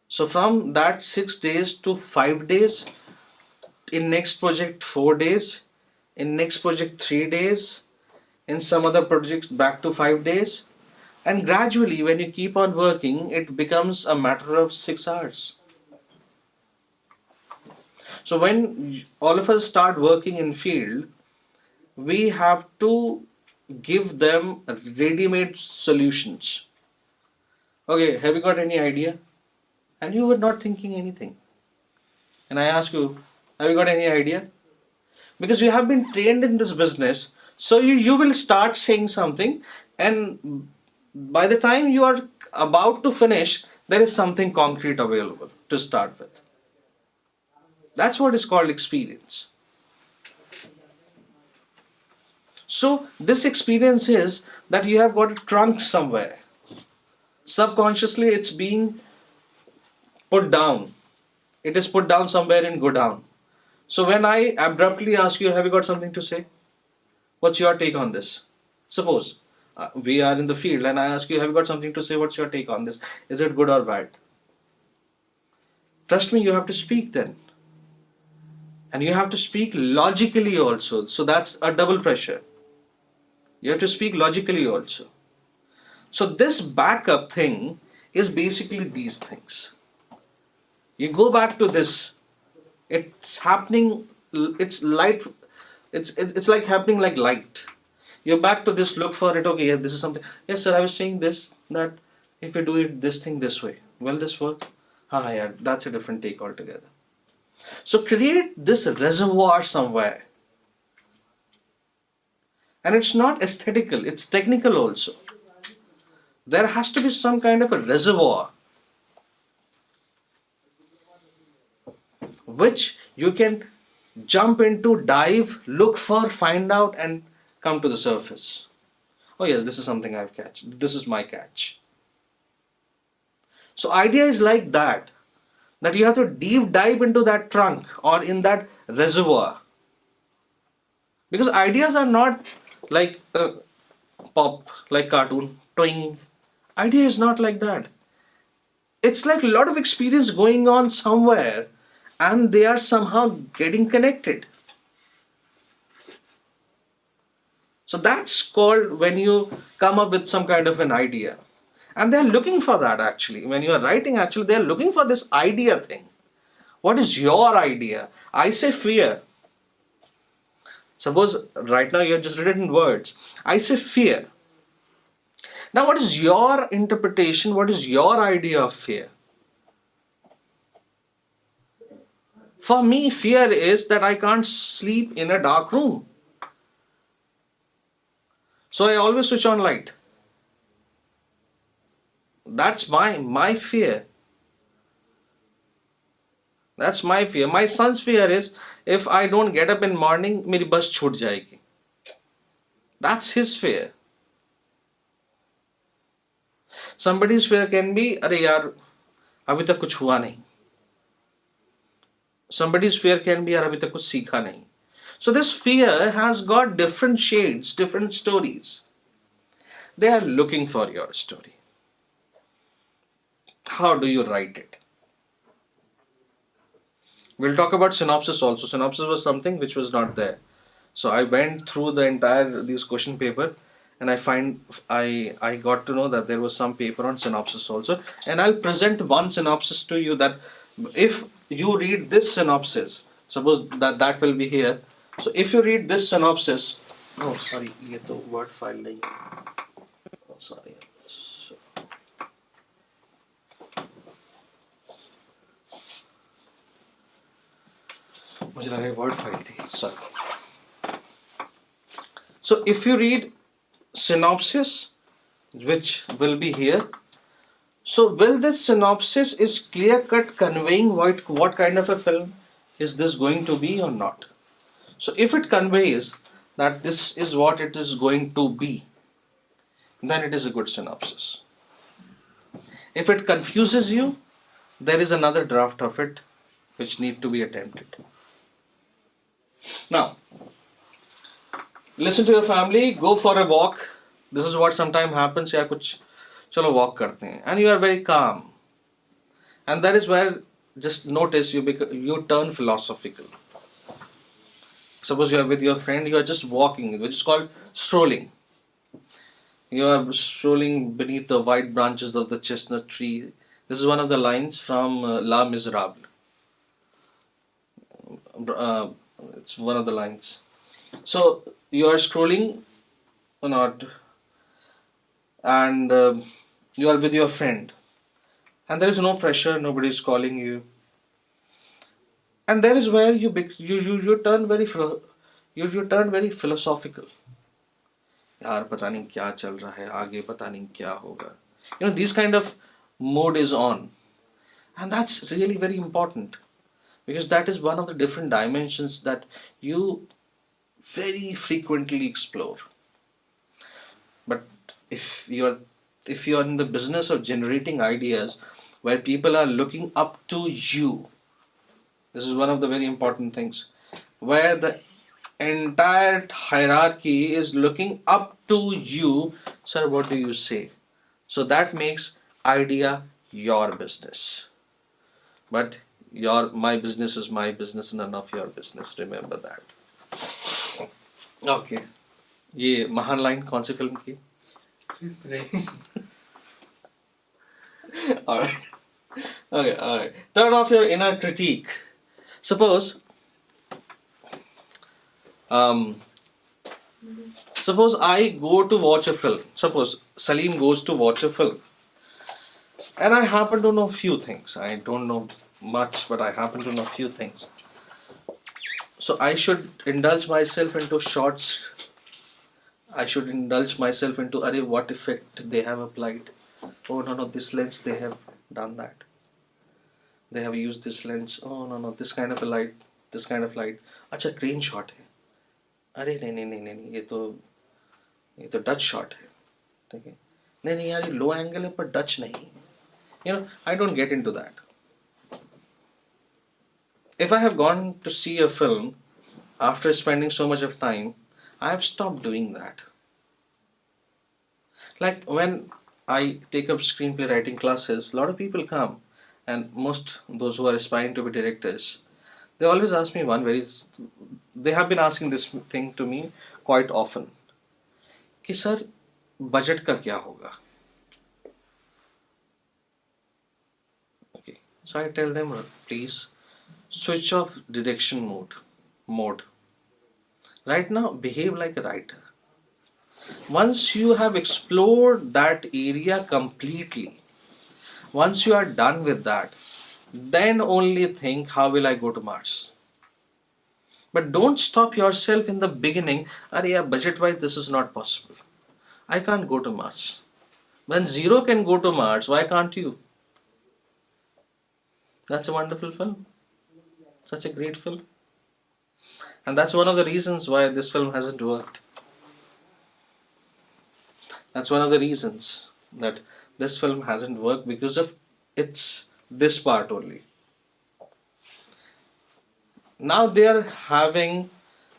So from that 6 days to 5 days, in next project 4 days, in next project 3 days, in some other projects back to 5 days, and gradually when you keep on working, it becomes a matter of 6 hours. So when all of us start working in field, we have to give them ready-made solutions. Okay, have you got any idea? And you were not thinking anything. And I ask you, have you got any idea? because you have been trained in this business. So you will start saying something, and by the time you are about to finish, there is something concrete available to start with. That's what is called experience. So this experience is that you have got a trunk somewhere. Subconsciously, it's being put down. It is put down somewhere in go down. So when I abruptly ask you, have you got something to say? What's your take on this? Suppose we are in the field and I ask you, have you got something to say? What's your take on this? Is it good or bad? Trust me, you have to speak then. And you have to speak logically also. So that's a double pressure. You have to speak logically also. So this backup thing is basically these things. You go back to this. It's happening. It's light. It's like happening like light. You're back to this. Look for it. Okay, yeah, this is something. Yes, sir. I was saying this, that if you do it this thing this way, will this work? Ah, yeah. That's a different take altogether. So create this reservoir somewhere. And it's not aesthetical, it's technical also. There has to be some kind of a reservoir which you can jump into, dive, look for, find out, and come to the surface. Oh, yes, this is something I've catch. This is my catch. So, idea is like that you have to deep dive into that trunk or in that reservoir. Because ideas are not like pop, like cartoon, toing. Idea is not like that. It's like a lot of experience going on somewhere and they are somehow getting connected. So that's called when you come up with some kind of an idea. And they're looking for that actually. When you are writing, actually, they're looking for this idea thing. What is your idea? I say fear. Suppose right now you have just written words. I say fear. Now, what is your interpretation? What is your idea of fear? For me, fear is that I can't sleep in a dark room. So I always switch on light. That's my fear. That's my fear. My son's fear is if I don't get up in morning, मेरी बस छूट जाएगी. That's his fear. Somebody's fear can be, अरे यार, अभी तक कुछ हुआ नहीं. Somebody's fear can be, यार अभी तक कुछ सीखा नहीं. So this fear has got different shades, different stories. They are looking for your story. How do you write it? We'll talk about synopsis also. Synopsis was something which was not there. So I went through the entire this question paper and I got to know that there was some paper on synopsis also. And I'll present one synopsis to you that if you read this synopsis, suppose that will be here. So if you read this synopsis, oh sorry, ये तो word file नहीं. Oh sorry. मुझे लगा word file थी. Sorry. So if you read synopsis, which will be here, so will this synopsis is clear cut conveying what kind of a film is this going to be or not? So if it conveys that this is what it is going to be, then it is a good synopsis. If it confuses you, there is another draft of it which need to be attempted. Now, listen to your family, go for a walk. This is what sometimes happens. यार कुछ चलो walk करते हैं, and you are very calm, and that is where just notice you turn philosophical. Suppose you are with your friend, you are just walking, which is called strolling. You are strolling beneath the white branches of the chestnut tree. This is one of the lines from La Miserable. It's one of the lines. So you are scrolling or not, and you are with your friend, and there is no pressure. Nobody is calling you, and there is where you turn very you turn very philosophical. यार पता नहीं क्या चल रहा है आगे पता नहीं क्या होगा. This kind of mode is on, and that's really very important, because that is one of the different dimensions that you very frequently explore. But if you're in the business of generating ideas where people are looking up to you, this is one of the very important things, where the entire hierarchy is looking up to you. Sir, what do you say? So that makes idea your business. But my business is my business, none of your business. Remember that. Okay. ये महान line कौन सी film की? Alright. Okay, alright. Turn off your inner critique. Suppose I go to watch a film. Suppose Salim goes to watch a film. And I happen to know few things. I don't know much, but I happen to know few things. So I should indulge myself into shots. I should indulge myself into, what effect they have applied. Oh no, this lens, they have done that. They have used this lens. Oh no, this kind of a light, this kind of light. अच्छा crane shot है. अरे नहीं, ये तो Dutch shot है. ठीक है. नहीं यार ये low angle है पर Dutch नहीं है. I don't get into that. If I have gone to see a film after spending so much of time, I have stopped doing that. Like when I take up screenplay writing classes, a lot of people come, and most those who are aspiring to be directors, they always ask me they have been asking this thing to me quite often. कि sir budget का क्या होगा? Okay, so I tell them, please switch off direction mode. Right now, behave like a writer. Once you have explored that area completely, once you are done with that, then only think, how will I go to Mars? But don't stop yourself in the beginning. Budget wise, this is not possible. I can't go to Mars. When Zero can go to Mars, why can't you? That's a wonderful film. Such a great film. And that's one of the reasons why this film hasn't worked. That's one of the reasons that this film hasn't worked, because of this part only. Now they are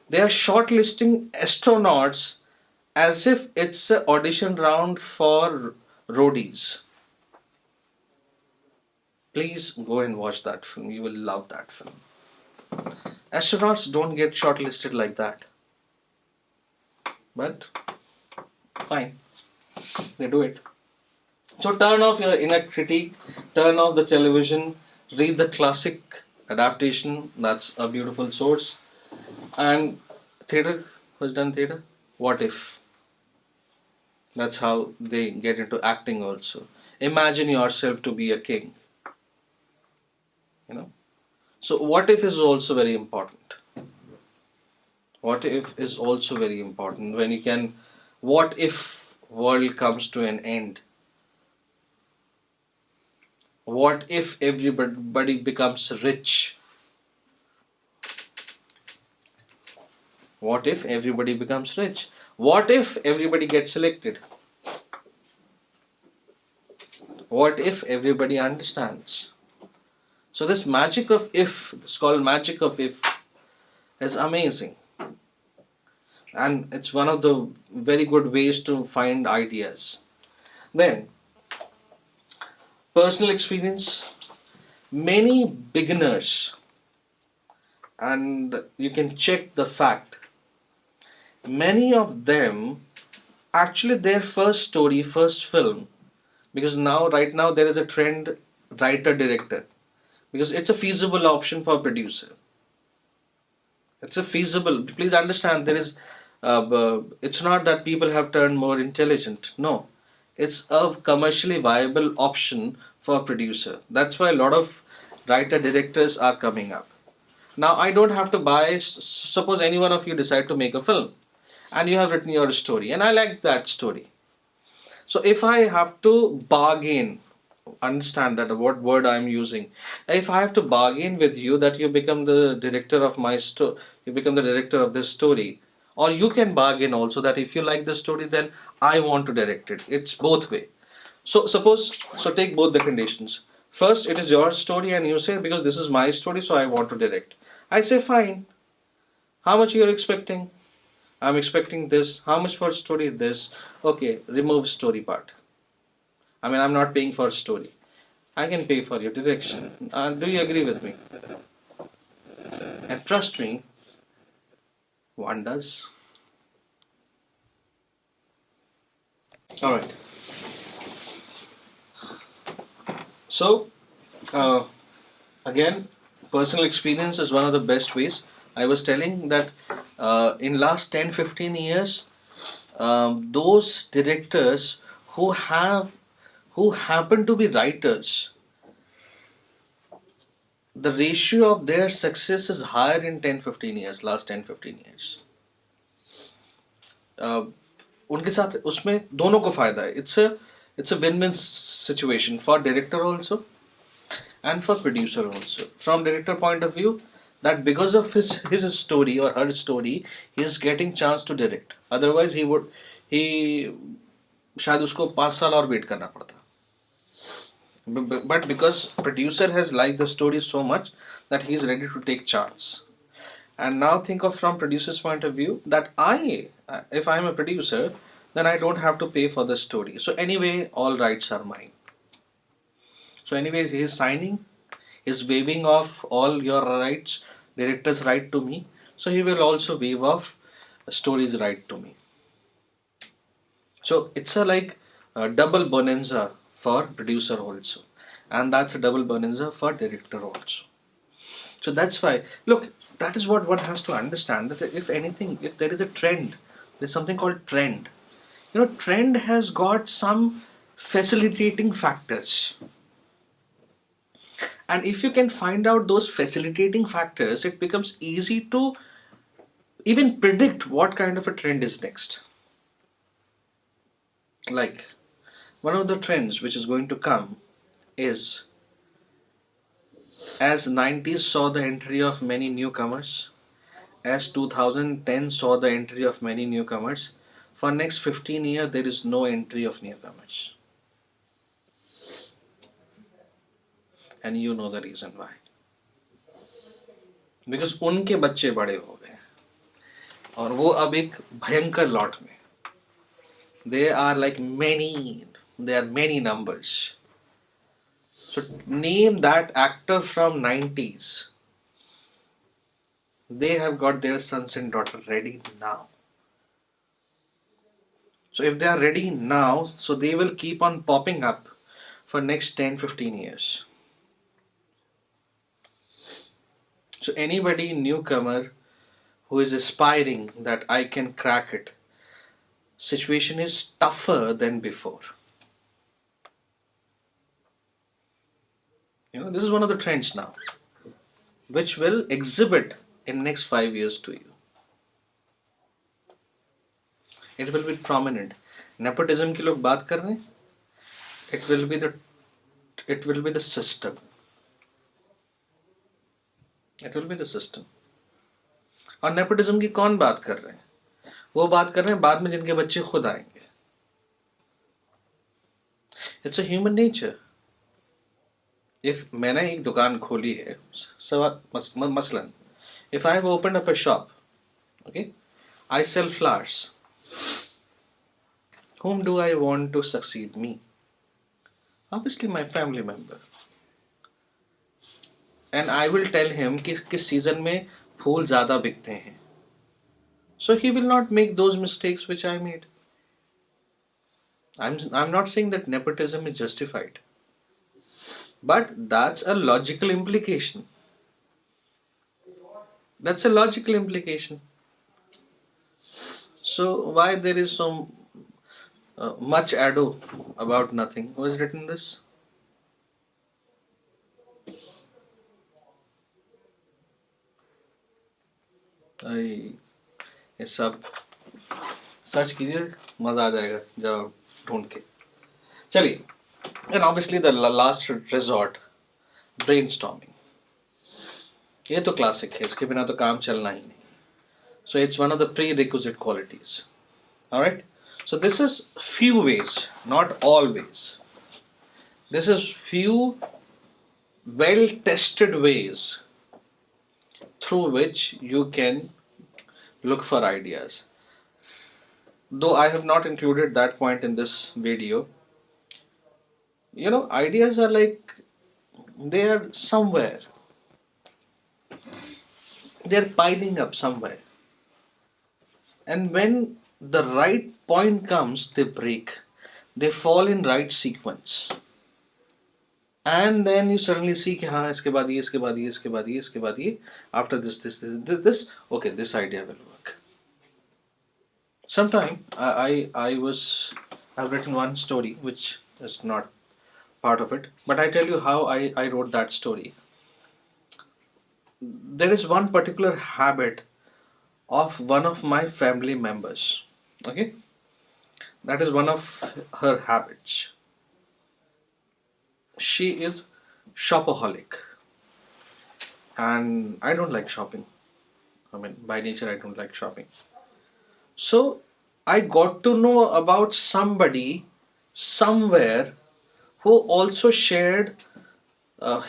shortlisting astronauts as if it's an audition round for roadies. Please go and watch that film. You will love that film. Astronauts don't get shortlisted like that. But fine, they do it. So turn off your inner critique, turn off the television, read the classic adaptation. That's a beautiful source. And theatre, who's done theatre? What if? That's how they get into acting also. Imagine yourself to be a king. So what if is also very important. What if is also very important. When you can, what if world comes to an end? What if everybody becomes rich? What if everybody becomes rich? What if everybody gets selected? What if everybody understands? So this magic of if, it's called magic of if, is amazing. And it's one of the very good ways to find ideas. Then, personal experience. Many beginners, and you can check the fact, many of them, actually their first film, because right now there is a trend, writer-director, because it's a feasible option for a producer. It's a feasible, please understand, it's not that people have turned more intelligent, no. It's a commercially viable option for a producer. That's why a lot of writer-directors are coming up. Now I don't have to buy. Suppose any one of you decide to make a film, and you have written your story, and I like that story. So if I have to bargain, understand that what word I'm using. If I have to bargain with you that you become the director of my story, you become the director of this story, or you can bargain also that if you like the story, then I want to direct it. It's both way. So suppose, so take both the conditions. First, it is your story, and you say because this is my story, so I want to direct. I say fine. How much you're expecting? I'm expecting this. How much for story? This. Okay, remove story part. I mean, I'm not paying for story. I can pay for your direction. Do you agree with me? And trust me, one does. Alright. So, uh, again, personal experience is one of the best ways. I was telling that in last 10-15 years, those directors who happen to be writers, the ratio of their success is higher in 10-15 years, last 10-15 years. उनके साथ उसमें दोनों को फायदा है. It's a win-win situation for director also and for producer also. From director point of view, that because of his story or her story, he is getting chance to direct. Otherwise he शायद उसको 5 साल और wait करना पड़ता. But because producer has liked the story so much that he is ready to take chance. And now think of from producer's point of view that if I am a producer, then I don't have to pay for the story. So anyway, all rights are mine. So anyways, he is signing, is waiving off all your rights, director's right to me. So he will also waive off story's right to me. So it's a double bonanza for producer also, and that's a double bonanza for director also. So that's why, look, that is what one has to understand, that if anything, if there is a trend, there's something called trend. Trend has got some facilitating factors. And if you can find out those facilitating factors, it becomes easy to even predict what kind of a trend is next. Like, one of the trends which is going to come is, as 90s saw the entry of many newcomers, as 2010 saw the entry of many newcomers, for next 15 years there is no entry of newcomers. And you know the reason why. Because उनके बच्चे बड़े हो गए और वो अब एक भयंकर लॉट में. They are many numbers. So name that actor from 90s. They have got their sons and daughters ready now. So if they are ready now, so they will keep on popping up for next 10-15 years. So anybody newcomer who is aspiring that I can crack it, situation is tougher than before. This is one of the trends now, which will exhibit in next 5 years to you. It will be prominent. Nepotism की लोग बात कर रहे हैं. It will be the system. It will be the system. और nepotism की कौन बात कर रहे हैं? वो बात कर रहे हैं बाद में जिनके बच्चे खुद आएंगे. It's a human nature. If मैंने एक दुकान खोली है, मसलन, if I have opened up a shop, okay, I sell flowers. Whom do I want to succeed me? Obviously my family member. And I will tell him कि किस season में फूल ज़्यादा बिकते हैं. So he will not make those mistakes which I made. I'm not saying that nepotism is justified. But that's a logical implication. That's a logical implication. So why there is so much ado about nothing? Who has written this? ये सब search कीजिए, मज़ा आ जाएगा जब आप ढूंढ के. चलिए, and obviously the last resort, brainstorming. ये तो क्लासिक है, इसके बिना तो काम चलना ही नहीं. So it's one of the prerequisite qualities. Alright? So this is few ways, not all ways. This is few well tested ways through which you can look for ideas. Though I have not included that point in this video, you know, ideas are like, they are somewhere, they are piling up somewhere, and when the right point comes, they break, they fall in right sequence, and then you suddenly see कि हाँ इसके बाद ये, इसके बाद ये, इसके बाद ये, इसके बाद ये, after this, okay, this idea will work. Sometime I've written one story which is not part of it, but I tell you how I wrote that story. There is one particular habit of one of my family members. Okay, that is one of her habits. She is shopaholic, and I don't like shopping. I mean, by nature I don't like shopping. So I got to know about somebody somewhere who also shared,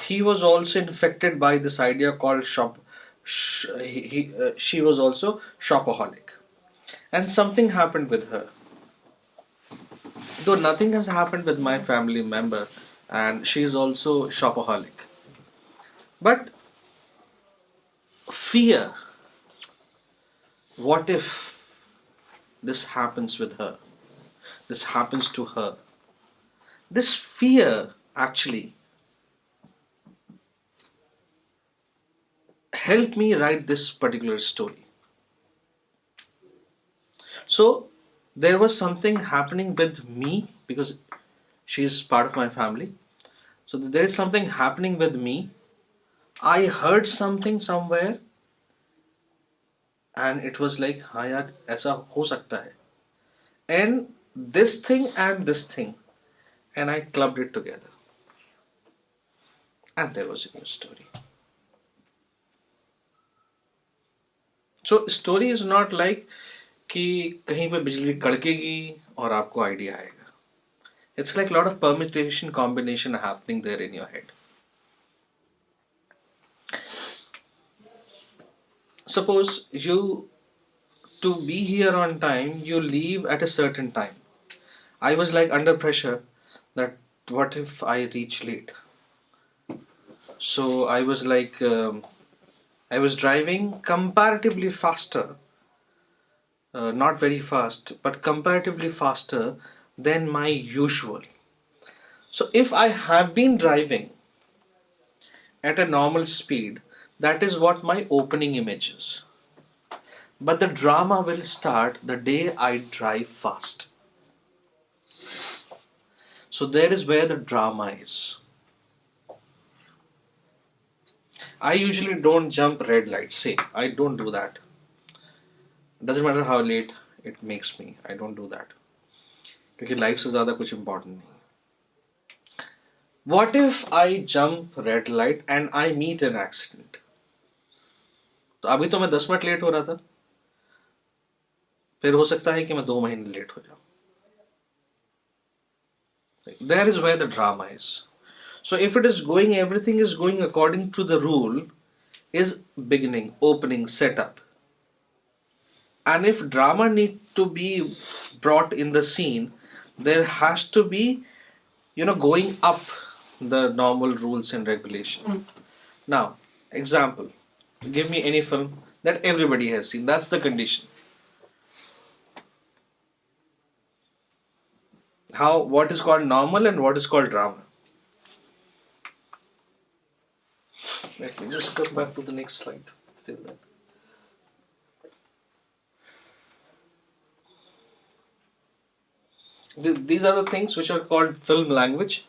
he was also infected by this idea called she was also shopaholic, and something happened with her. Though nothing has happened with my family member, and she is also shopaholic, but fear, what if this happens with her, this happens to her, this fear actually helped me write this particular story. So there was something happening with me, because she is part of my family. So there is something happening with me. I heard something somewhere, and it was like, हाँ यार ऐसा हो सकता है, and this thing and this thing, and I clubbed it together, and there was a new story. So story is not like कि कहीं पे बिजली कड़केगी और आपको आइडिया आएगा. It's like a lot of permutation combination happening there in your head. Suppose you, to be here on time, you leave at a certain time. I was like under pressure that what if I reach late? So I was like, I was driving comparatively faster, not very fast, but comparatively faster than my usual. So if I have been driving at a normal speed, that is what my opening image is. But the drama will start the day I drive fast. So there is where the drama is. I usually don't jump red lights. Say, I don't do that. Doesn't matter how late it makes me. I don't do that. क्योंकि life से ज़्यादा कुछ important नहीं. What if I jump red light and I meet an accident? तो अभी तो मैं 10 minute late हो रहा था, फिर हो सकता है कि मैं 2 महीने लेट हो जाऊं. There is where the drama is. So if it is going, everything is going according to the rule, is beginning, opening, setup. And if drama need to be brought in the scene, there has to be, going up the normal rules and regulation. Now, example, give me any film that everybody has seen. That's the condition. What is called normal and what is called drama. Let me just come back to the next slide. Till then. These are the things which are called film language.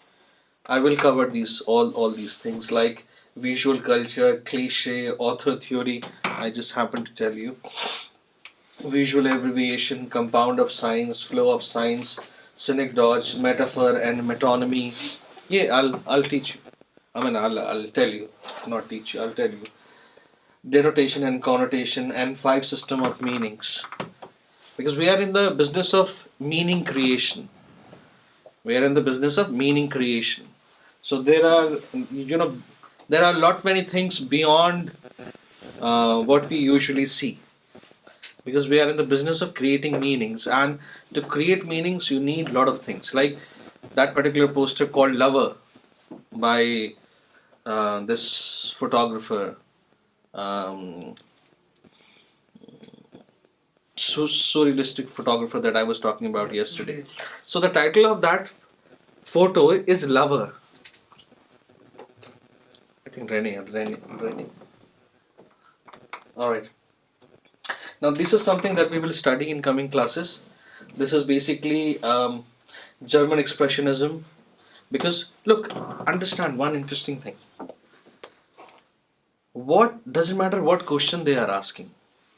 I will cover these all these things like visual culture, cliche, author theory. I just happen to tell you. Visual abbreviation, compound of signs, flow of signs, cynic dodge, metaphor, and metonymy. Yeah, I'll teach you. I mean, I'll tell you, not teach you. I'll tell you. Denotation and connotation, and five system of meanings. Because we are in the business of meaning creation. We are in the business of meaning creation. So there are, there are a lot many things beyond what we usually see. Because we are in the business of creating meanings, and to create meanings you need a lot of things, like that particular poster called Lover by this photographer, um, surrealistic photographer that I was talking about yesterday. So the title of that photo is Lover. I think Rennie. All right. Now this is something that we will study in coming classes. This is basically German expressionism. Because look, understand one interesting thing. What doesn't matter what question they are asking.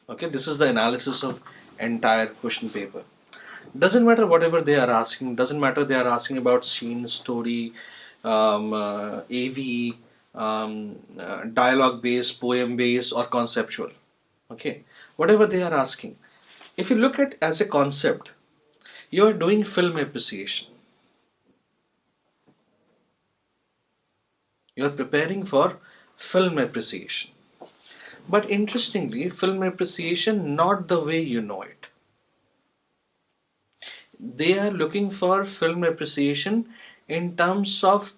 Okay, this is the analysis of entire question paper. Doesn't matter whatever they are asking. Doesn't matter they are asking about scene, story, AV, dialogue based, poem based, or conceptual. Okay, whatever they are asking. If you look at as a concept, you are doing film appreciation. You are preparing for film appreciation. But interestingly, film appreciation not the way you know it. They are looking for film appreciation in terms of,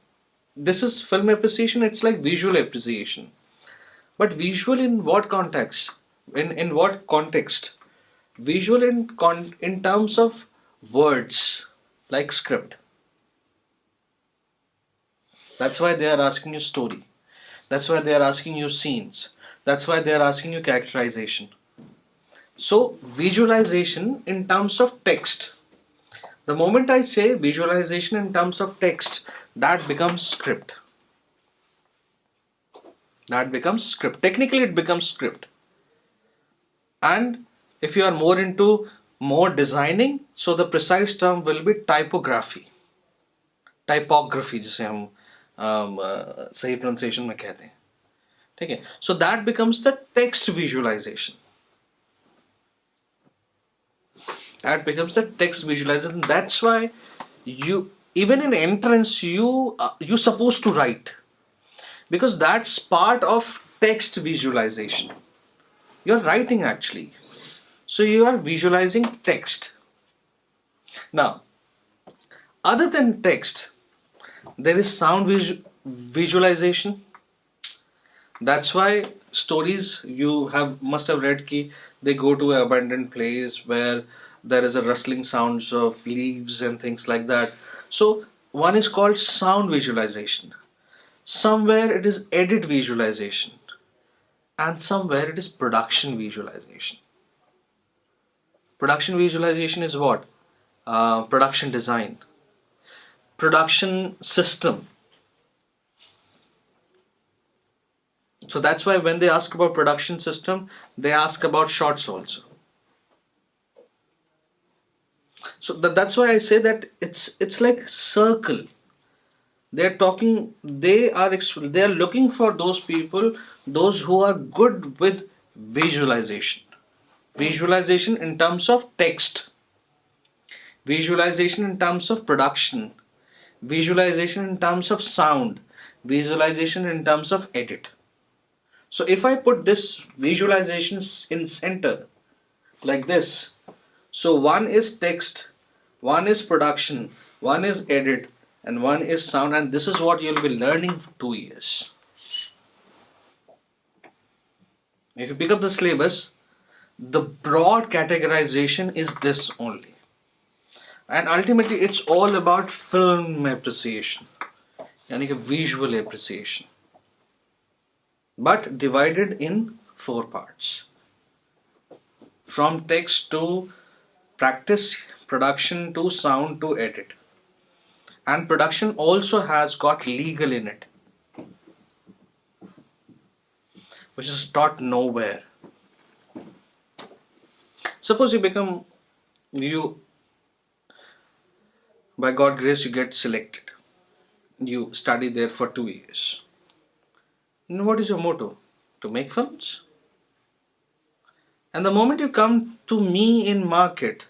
this is film appreciation, it's like visual appreciation. But visual in what context? In what context? Visual in terms of words, like script. That's why they are asking you story. That's why they are asking you scenes. That's why they are asking you characterization. So visualization in terms of text. The moment I say visualization in terms of text, that becomes script. That becomes script. Technically it becomes script. And if you are more into more designing, so the precise term will be typography. Typography जिसे हम सही pronunciation में कहते हैं. ठीक है? So that becomes the text visualization. That becomes the text visualization. That's why you, even in entrance, you're supposed to write, because that's part of text visualization. You're writing actually. So you are visualizing text. Now, other than text, there is sound visualization. That's why stories you must have read ki they go to an abandoned place where there is a rustling sounds of leaves and things like that. So one is called sound visualization. Somewhere it is edit visualization, and somewhere it is production visualization. Production visualization is what? Production design, production system. So that's why when they ask about production system, they ask about shots also. So that's why I say that it's like circle. They are talking. They are looking for those people, those who are good with visualization. Visualization in terms of text. Visualization in terms of production. Visualization in terms of sound. Visualization in terms of edit. So if I put this visualization in center like this, so one is text, one is production, one is edit, and one is sound, and this is what you'll be learning for 2 years. If you pick up the syllabus, the broad categorization is this only. And ultimately it's all about film appreciation, yani visual appreciation, but divided in 4 parts. From text to practice, production to sound to edit. And production also has got legal in it, which is taught nowhere. Suppose you, by God grace, you get selected. You study there for 2 years. And what is your motto? To make films. And the moment you come to me in market,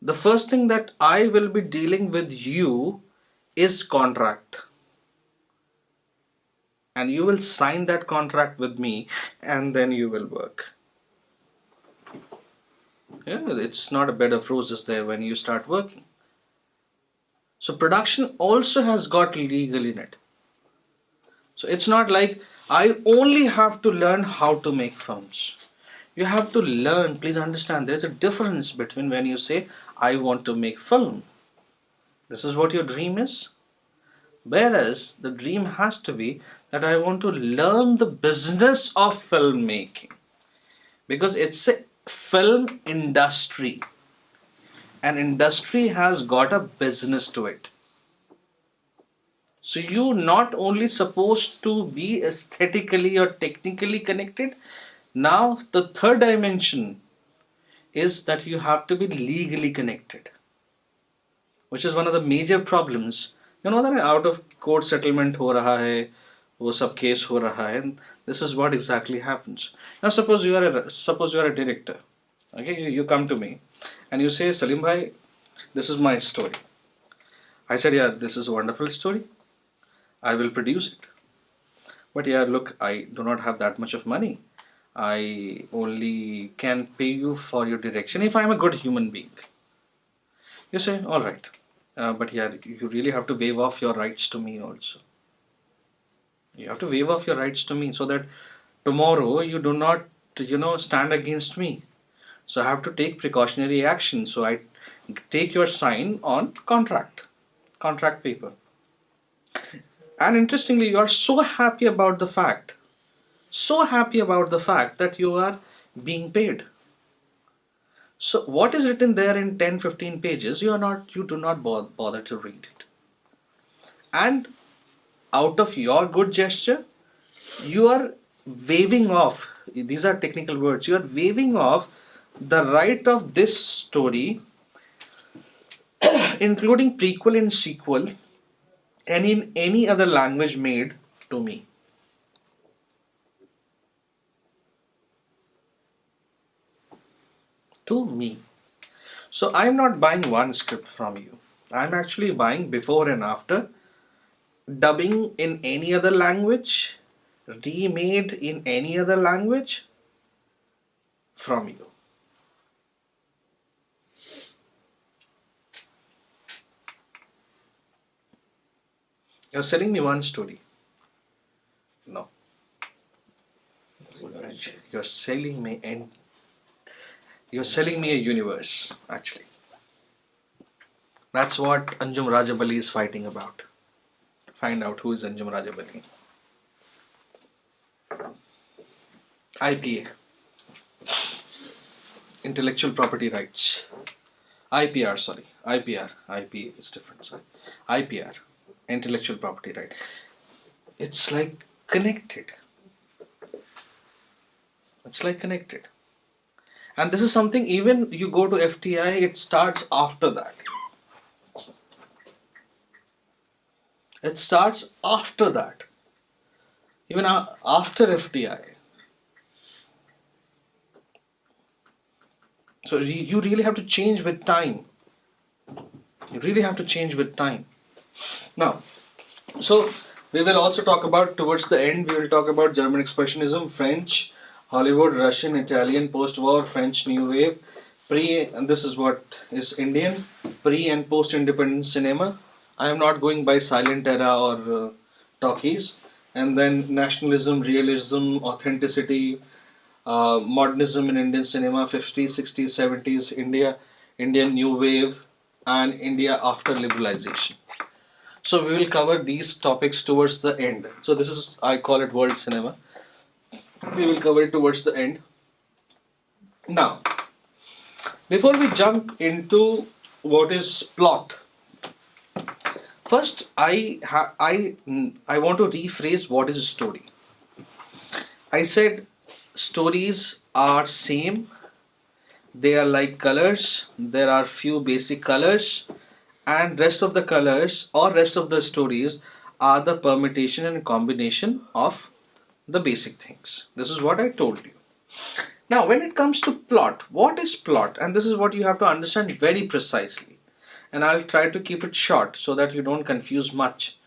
the first thing that I will be dealing with you is contract. And you will sign that contract with me, and then you will work. Yeah, it's not a bed of roses there when you start working. So production also has got legal in it. So it's not like I only have to learn how to make films. You have to learn, please understand, there's a difference between when you say, I want to make film. This is what your dream is. Whereas the dream has to be that I want to learn the business of filmmaking. Because it's a film industry. An industry has got a business to it. So you not only supposed to be aesthetically or technically connected. Now the third dimension is that you have to be legally connected, which is one of the major problems. You know that out of court settlement हो रहा है, वो सब case हो रहा है. And this is what exactly happens. Now suppose you are a director. Okay, you come to me and you say, Salim bhai, this is my story. I said, yeah, this is a wonderful story. I will produce it. But yeah, look, I do not have that much of money. I only can pay you for your direction if I'm a good human being. You say, all right. But yeah, you really have to waive off your rights to me also. You have to waive off your rights to me so that tomorrow you do not, stand against me. So I have to take precautionary action. So I take your sign on contract paper. And interestingly, you are so happy about the fact that you are being paid. So what is written there in 10-15 pages, you do not bother to read it. And out of your good gesture, you are waiving off, these are technical words, you are waiving off the right of this story, including prequel and sequel, and in any other language made to me. To me. So I'm not buying one script from you. I'm actually buying before and after, dubbing in any other language, remade in any other language from you. You're selling me one story. No. You're selling me a universe, actually. That's what Anjum Rajabali is fighting about. Find out who is Anjum Rajabali. IPA. Intellectual Property Rights. IPR, sorry. IPR. IPA is different, sorry. IPR. Intellectual Property Right. It's like connected. It's like connected. And this is something, even you go to FTI, it starts after that. It starts after that. Even after FTI. So you really have to change with time. You really have to change with time. Now, so we will also talk about, towards the end, we will talk about German Expressionism, French, Hollywood, Russian, Italian, post-war, French New Wave, and this is what is Indian, pre and post-independence cinema. I am not going by silent era or talkies. And then nationalism, realism, authenticity, modernism in Indian cinema, 50s, 60s, 70s, Indian New Wave, and India after liberalization. So we will cover these topics towards the end. So this is, I call it world cinema. We will cover it towards the end. Now, before we jump into what is plot, first I want to rephrase what is a story. I said stories are same they are like colors. There are few basic colors, and rest of the colors or rest of the stories are the permutation and combination of the basic things. This is what I told you. Now when it comes to plot, what is plot? And this is what you have to understand very precisely, and I'll try to keep it short so that you don't confuse much.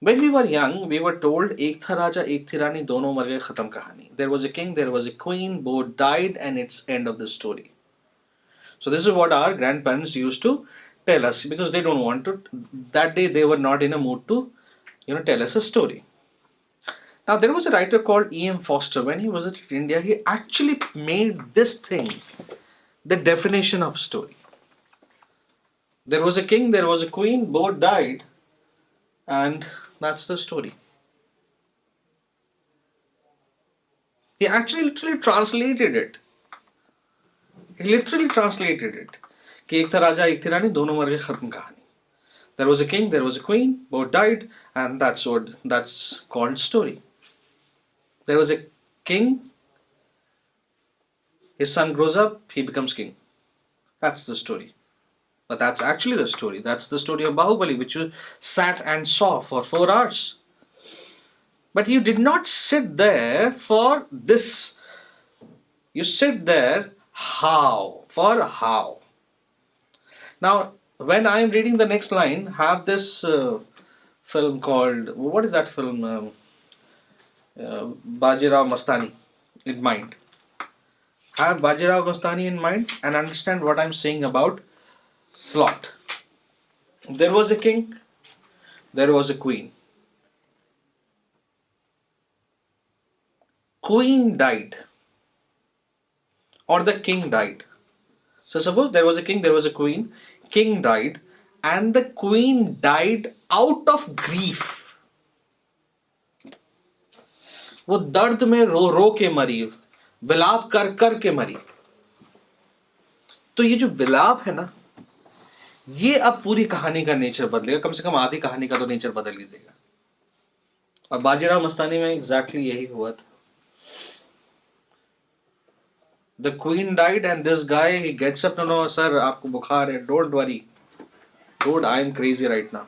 When we were young, we were told एक था राजा एक थी रानी दोनों मर गए खत्म कहानी. There was a king, there was a queen, both died, and it's end of the story. So this is what our grandparents used to tell us, because they don't want to, that day they were not in a mood to tell us a story. Now there was a writer called E.M. Foster. When he visited India, he actually made this thing the definition of story. There was a king, there was a queen, both died, and that's the story. He actually literally translated it. He literally translated it. कि एक था राजा एक थी रानी दोनों मर गए खत्म कहानी. There was a king, there was a queen, both died, and that's called story. There was a king, his son grows up, he becomes king. That's the story. But that's actually the story. That's the story of Bahubali, which you sat and saw for 4 hours. But you did not sit there for this. You sit there how? For how? Now, when I am reading the next line, have this film called, what is that film? Bajirao Mastani in mind. Have Bajirao Mastani in mind and understand what I'm saying about plot. There was a king, there was a queen. Queen died, or the king died. So suppose there was a king, there was a queen, king died, and the queen died out of grief. वो दर्द में रो रो के मरी, विलाप कर कर के मरी. तो ये जो विलाप है ना, ये अब पूरी कहानी का नेचर बदलेगा. कम से कम आधी कहानी का तो नेचर बदल ही देगा. और बाजीराव मस्तानी में एग्जैक्टली यही हुआ था. The queen died and this guy, he gets up, no sir, आपको बुखार है, don't worry, dude, I am crazy right now,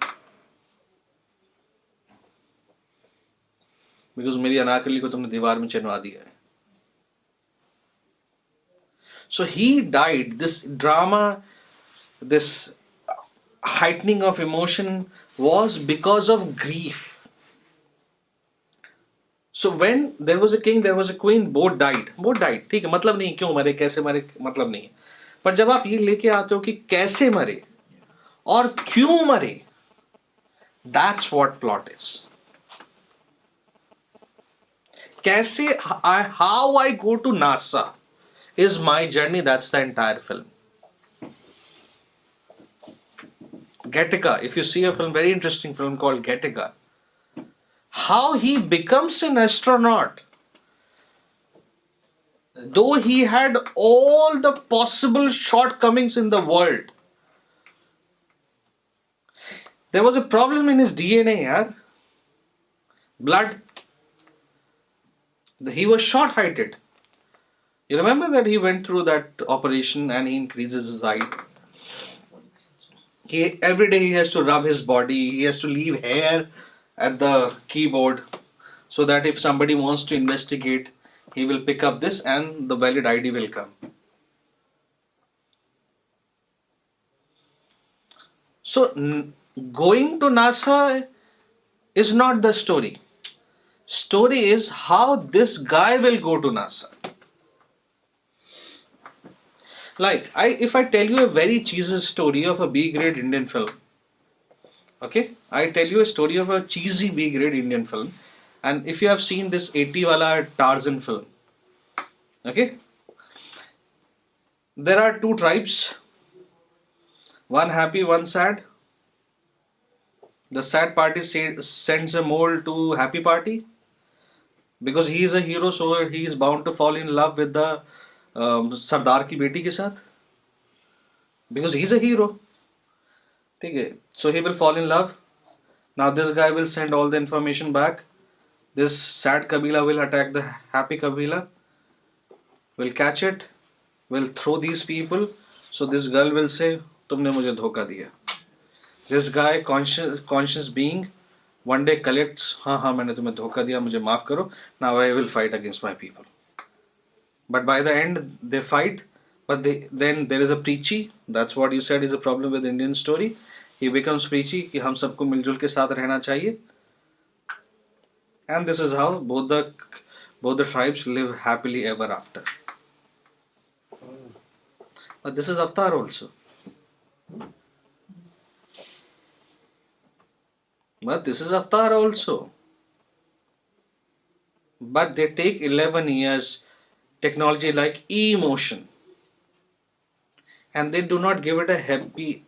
because मेरी अनारकली को तुमने दीवार में चिनवा दिया है. So he died. This drama, this heightening of emotion was because of grief. So when there was a king, there was a queen, both died. Both died. ठीक है, मतलब नहीं क्यों मरे, कैसे मरे, मतलब नहीं है. पर जब आप ये लेके आते हो कि कैसे मरे और क्यों मरे, that's what plot is. कैसे, how I go to NASA is my journey. That's the entire film. Gattaca. If you see a film, very interesting film called Gattaca. How he becomes an astronaut, though he had all the possible shortcomings in the world. There was a problem in his DNA, yaar. Blood. He was short-heighted. You remember that he went through that operation and he increases his height. Every day he has to rub his body. He has to leave hair at the keyboard so that if somebody wants to investigate, he will pick up this and the valid ID will come. So going to NASA is not the story. Story is how this guy will go to NASA. Like, if I tell you a very cheesy story of a B-grade Indian film, okay, I tell you a story of a cheesy B-grade Indian film, and if you have seen this 80 wala Tarzan film, okay, there are two tribes, one happy, one sad. The sad party sends a mole to happy party because he is a hero, so he is bound to fall in love with the सरदार की बेटी के साथ, because he is a hero. ठीक है, so he will fall in love. Now this guy will send all the information back. This sad Kabila will attack the happy Kabila. will catch it, will throw these people. So this girl will say, तुमने मुझे धोखा दिया. This guy, conscious being, one day collects, हाँ हाँ मैंने तुम्हें धोखा दिया, मुझे माफ करो. Now I will fight against my people. But by the end they fight. But then there is a preachy. That's what you said is a problem with Indian story. He becomes preachy कि हम सबको मिलजुल के साथ रहना चाहिए. And this is how both the tribes live happily ever after. But this is Avatar also. But this is Avatar also. But they take 11 years, technology like emotion, and they do not give it a happy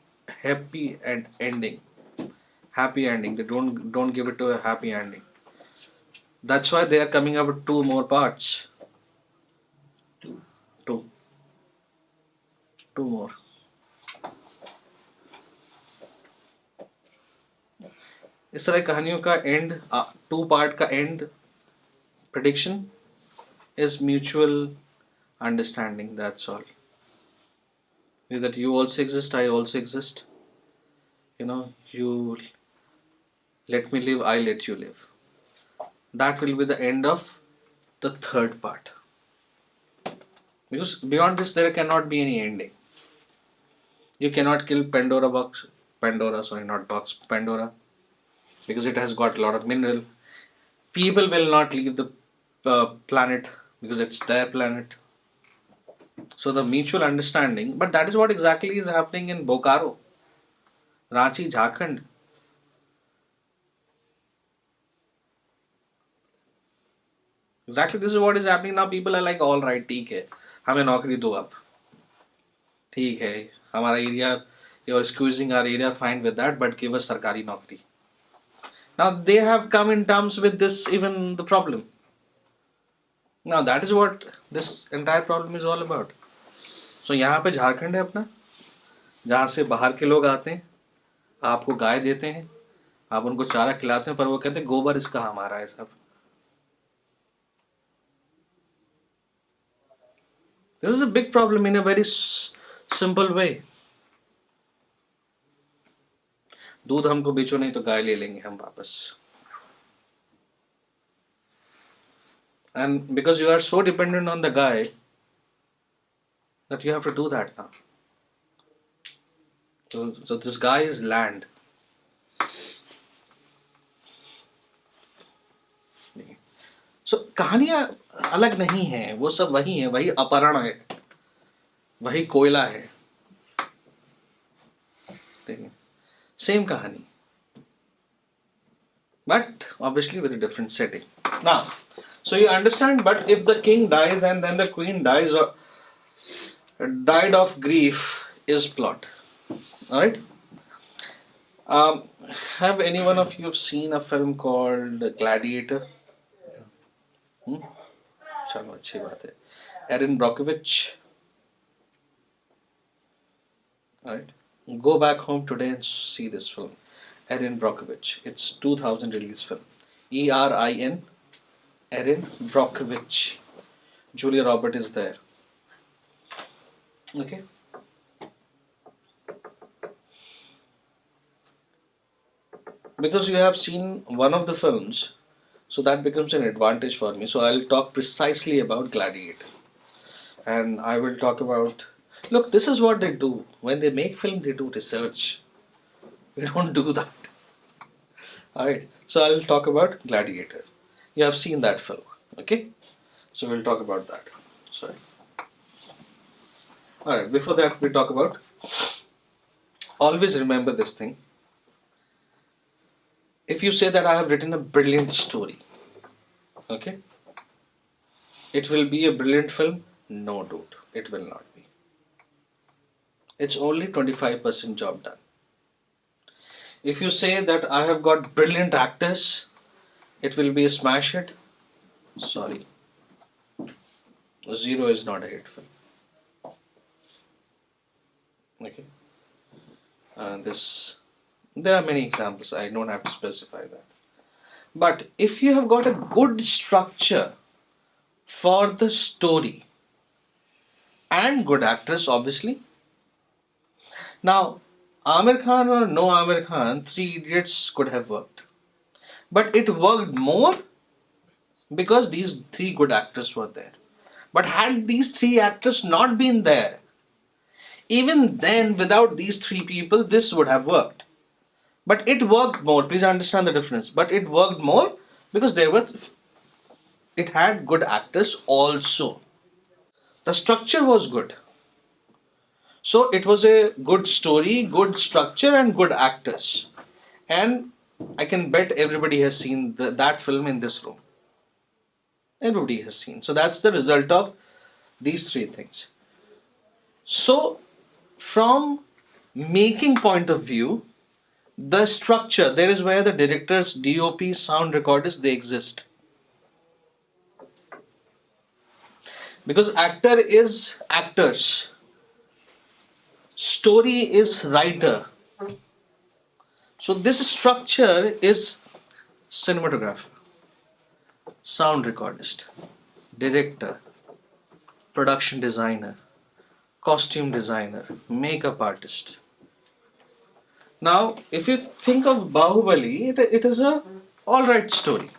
ending. Happy ending. They don't give it to a happy ending. That's why they are coming up with 2 more parts. Two more. इस तरह कहानियों का and 2 part का and prediction is mutual understanding. That's all. That you also exist, I also exist. You let me live, I let you live. That will be the end of the 3rd part. Because beyond this there cannot be any ending. You cannot kill Pandora, because it has got a lot of mineral. People will not leave the planet because it's their planet. So the mutual understanding, but that is what exactly is happening in Bokaro, Ranchi, Jharkhand. Exactly, this is what is happening now. People are like, all right, ठीक है, हमें नौकरी दो अब, ठीक है, हमारा area, you're squeezing our area, fine with that, but give us सरकारी नौकरी. Now they have come in terms with this, even the problem. Now that is what this entire problem is all about. So यहाँ पे झारखंड है अपना, जहाँ से बाहर के लोग आते हैं, आपको गाय देते हैं, आप उनको चारा खिलाते हैं, पर वो कहते हैं गोबर इसका हमारा है सब. This is a big problem in a very simple way. दूध हमको बेचो नहीं तो गाय ले लेंगे हम वापस. And because you are so dependent on the guy that you have to do that now. So this guy is land. So कहानियां अलग नहीं है, वो सब वही है, वही अपहरण है, वही कोयला है. Same kahani, but obviously with a different setting. Now, so you understand, but if the king dies and then the queen dies or died of grief is plot. Alright? Have any one of you seen a film called Gladiator? चलो अच्छी बात है. Erin Brockovich. Alright? Go back home today and see this film. Erin Brockovich. It's 2000 release film. ERIN. Erin Brockovich. Julia Roberts is there. Okay. Because you have seen one of the films, so that becomes an advantage for me. So I'll talk precisely about Gladiator. And I will talk about, look, this is what they do. When they make film, they do research. We don't do that. Alright, so I'll talk about Gladiator. You have seen that film, okay? So we'll talk about that. Sorry. Alright, before that we talk about, always remember this thing. If you say that I have written a brilliant story, okay, it will be a brilliant film? No, dude, it will not be. It's only 25% job done. If you say that I have got brilliant actors, it will be a smash hit. Sorry. Zero is not a hit film. Okay. There are many examples. I don't have to specify that. But if you have got a good structure for the story, and good actress, obviously. Now, Amir Khan or no Amir Khan, Three Idiots could have worked. But it worked more because these three good actors were there. But had these three actors not been there, even then, without these three people, this would have worked. But it worked more. Please understand the difference. But it worked more because it had good actors also. The structure was good. So it was a good story, good structure, and good actors. And I can bet everybody has seen that film in this room. Everybody has seen. So that's the result of these three things. So, from making point of view, the structure, there is where the directors, DOP, sound recorders, they exist. Because actor is actors, story is writer. So this structure is cinematographer, sound recordist, director, production designer, costume designer, makeup artist. Now, if you think of Bahubali, it is a alright story.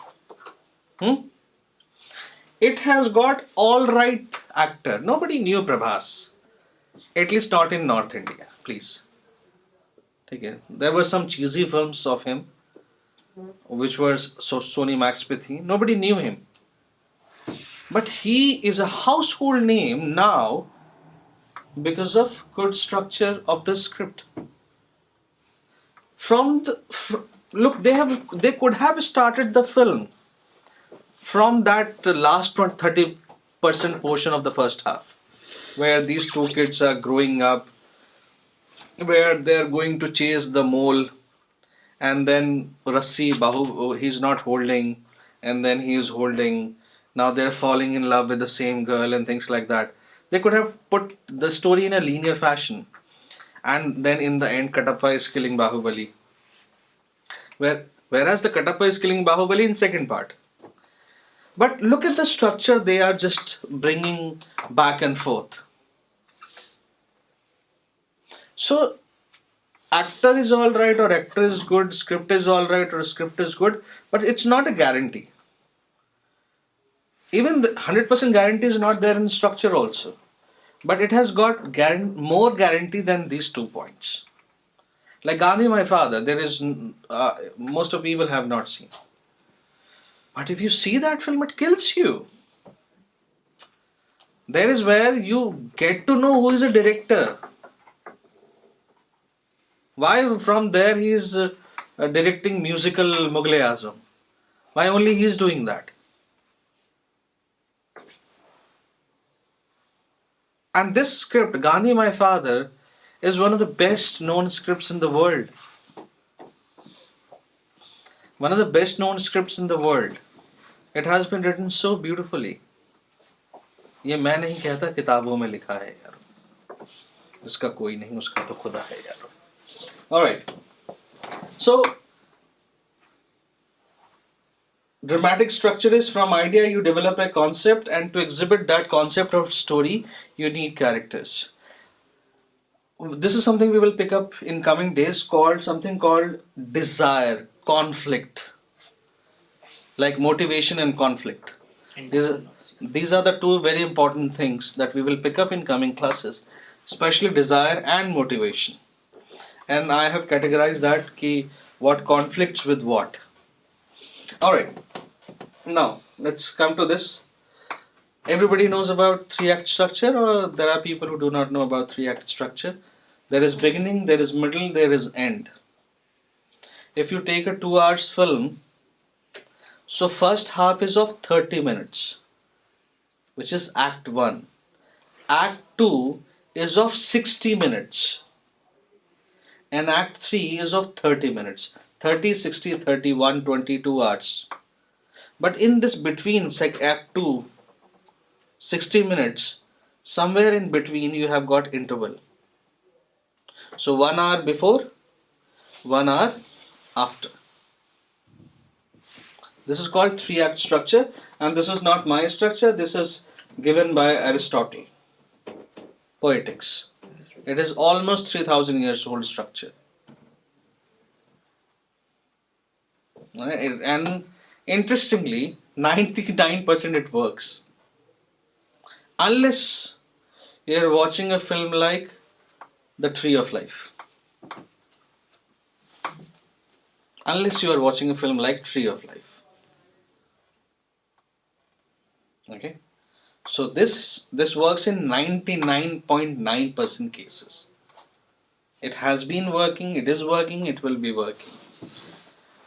It has got alright actor. Nobody knew Prabhas. At least not in North India, please. Okay. There were some cheesy films of him, which were Sony Max Pithi. Nobody knew him. But he is a household name now because of good structure of the script. Look, they could have started the film from that last 30% portion of the first half, where these two kids are growing up, where they're going to chase the mole, and then Rassi Bahu, he's not holding, and then he's holding. Now they're falling in love with the same girl and things like that. They could have put the story in a linear fashion, and then in the end, Katappa is killing Bahubali. Whereas the Katappa is killing Bahubali in second part. But look at the structure they are just bringing back and forth. So, actor is alright or actor is good, script is alright or script is good, but it's not a guarantee. Even the 100% guarantee is not there in structure also. But it has got more guarantee than these 2 points. Like Gandhi, My Father, there is most of people have not seen. But if you see that film, it kills you. There is where you get to know who is a director. Why from there he is directing musical Mughal-e-Azam? Why only he is doing that? And this script, Gandhi, My Father, is one of the best known scripts in the world. One of the best known scripts in the world. It has been written so beautifully. ये मैं नहीं कहता किताबों में लिखा है यार. इसका कोई नहीं उसका तो खुदा है यार. Alright. So, dramatic structure is from idea you develop a concept, and to exhibit that concept of story you need characters. This is something we will pick up in coming days, something called desire, conflict, like motivation and conflict. These are the two very important things that we will pick up in coming classes, especially desire and motivation. And I have categorized that what conflicts with what. Alright, now let's come to this. Everybody knows about 3-act structure, or there are people who do not know about 3-act structure. There is beginning, there is middle, there is end. If you take a 2 hours film, so first half is of 30 minutes, which is Act 1. Act 2 is of 60 minutes. And Act 3 is of 30 minutes. 30, 60, 31, 22 hours. But in this between, like Act 2, 60 minutes, somewhere in between you have got interval. So 1 hour before, 1 hour after. This is called 3-act structure, and this is not my structure, this is given by Aristotle. poetics. It is almost 3000 years old structure. Right? And interestingly, 99% it works. Unless you're watching a film like The Tree of Life. Unless you are watching a film like Tree of Life. Okay? So this works in 99.9% cases. It has been working, it is working, it will be working.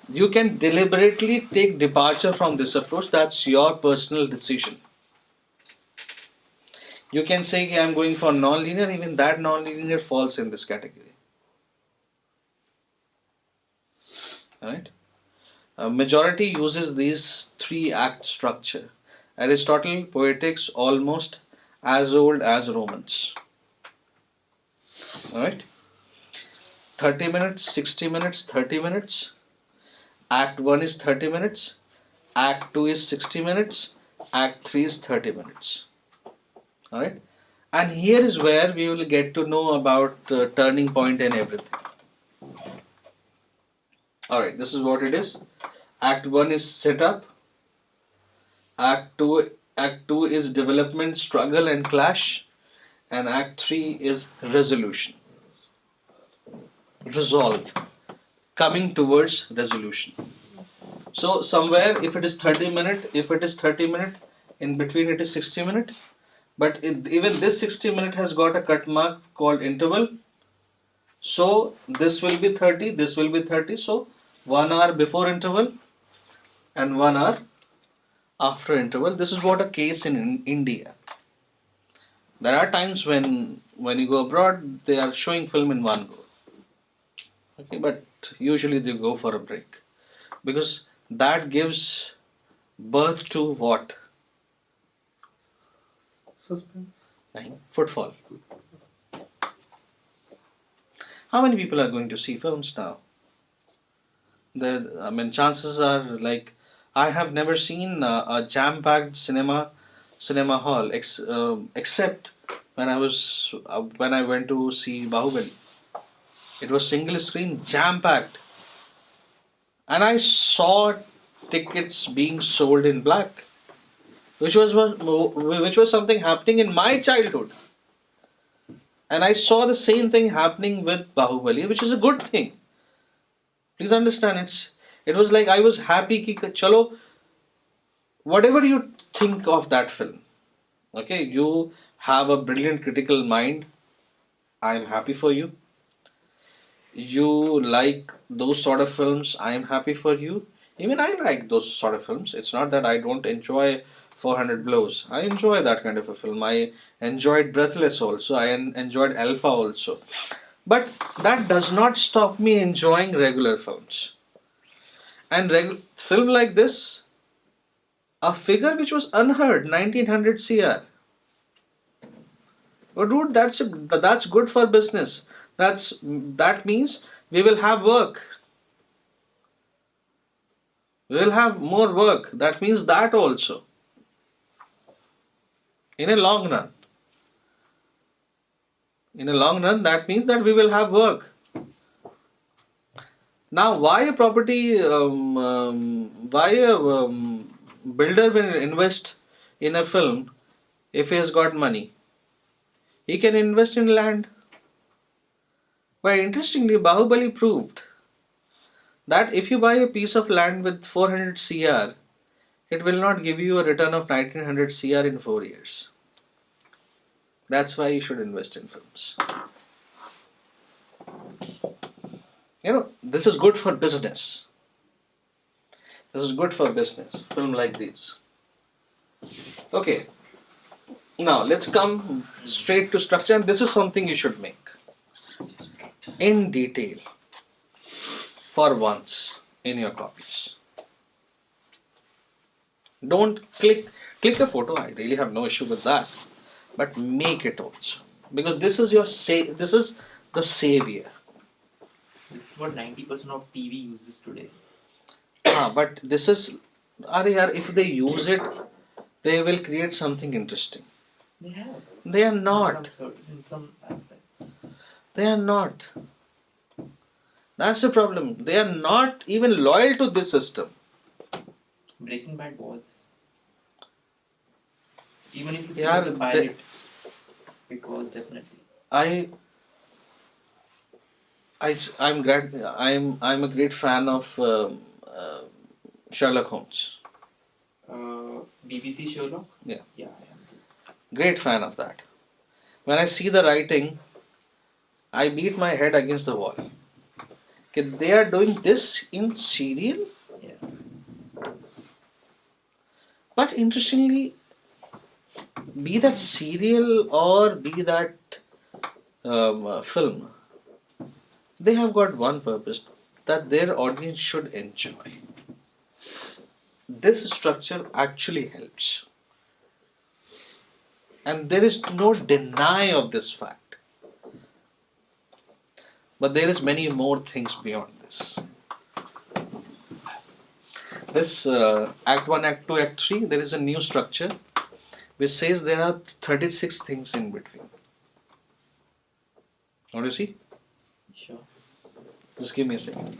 You can deliberately take departure from this approach. That's your personal decision. You can say, I'm going for non-linear, even that non-linear falls in this category. Alright? A majority uses these 3-act structure. Aristotle, poetics, almost as old as Romans. Alright? 30 minutes, 60 minutes, 30 minutes. Act 1 is 30 minutes. Act 2 is 60 minutes. Act 3 is 30 minutes. Alright? And here is where we will get to know about turning point and everything. Alright, this is what it is. Act 1 is setup. Act 2 is development, struggle and clash. And Act 3 is resolution. Resolve. Coming towards resolution. So somewhere if it is 30 minute, in between it is 60 minute. But even this 60 minute has got a cut mark called interval. So this will be 30, this will be 30. So 1 hour before interval and 1 hour after interval. This is what a case in India. There are times when you go abroad, they are showing film in one go. Okay, but usually they go for a break. Because that gives birth to what? Suspense. Footfall. How many people are going to see films now? Chances are like I have never seen a jam-packed cinema hall except when I went to see Bahubali. It was single screen, jam-packed, and I saw tickets being sold in black, which was something happening in my childhood. And I saw the same thing happening with Bahubali, which is a good thing. Please understand, it was like I was happy ki chalo, whatever you think of that film. Okay, you have a brilliant critical mind. I am happy for you. You like those sort of films. I am happy for you. Even I like those sort of films. It's not that I don't enjoy 400 Blows. I enjoy that kind of a film. I enjoyed Breathless also. I enjoyed Alpha also. But that does not stop me enjoying regular films. And film like this, a figure which was unheard, 1900 CR. Oh, dude, that's good for business. That means we will have work. We will have more work. That means that also. In a long run. In a long run, that means that we will have work. Now, why a builder will invest in a film if he has got money? He can invest in land. But interestingly, Bahubali proved that if you buy a piece of land with 400 CR, it will not give you a return of 1900 CR in 4 years. That's why you should invest in films. This is good for business. This is good for business. Film like these. Okay. Now let's come straight to structure, and this is something you should make in detail for once in your copies. Don't click a photo. I really have no issue with that, but make it also, because this is this is the savior. This is what 90% of TV uses today. But this is, if they use it, they will create something interesting. They have. They are not. In some aspects. They are not. That's the problem. They are not even loyal to this system. Breaking Bad was. Even if you Yeah, take the pilot, it was definitely. I'm a great fan of Sherlock Holmes. BBC Sherlock? Yeah. Yeah, I am too. Great fan of that. When I see the writing, I beat my head against the wall. Okay, they are doing this in serial? Yeah. But interestingly, be that serial or be that film, they have got one purpose, that their audience should enjoy. This structure actually helps. And there is no deny of this fact. But there is many more things beyond this. This Act 1, Act 2, Act 3, there is a new structure which says there are 36 things in between. Want to see? Sure. Just give me a second.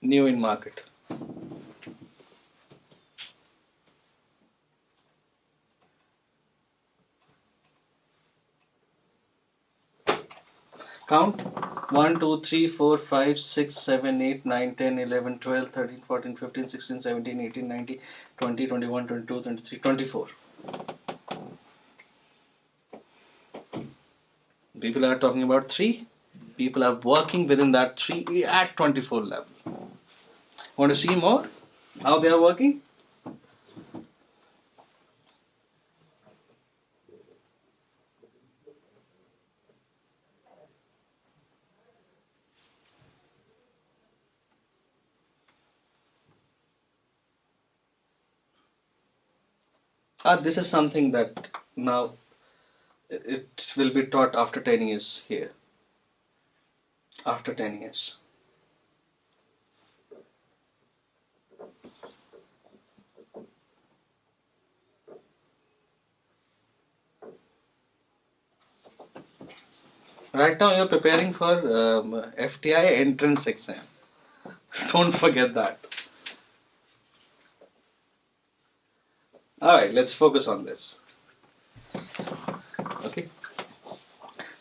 New in market. Count 1, 2, 3, 4, 5, 6, 7, 8, 9, 10, 11, 12, 13, 14, 15, 16, 17, 18, 19, 20, 21, 22, 23, 24. People are talking about 3. People are working within that 3 at 24 level. Want to see more? How they are working? This is something that now it will be taught after 10 years here. After 10 years. Right now you're preparing for FTI entrance exam. Don't forget that. Alright, let's focus on this. Okay.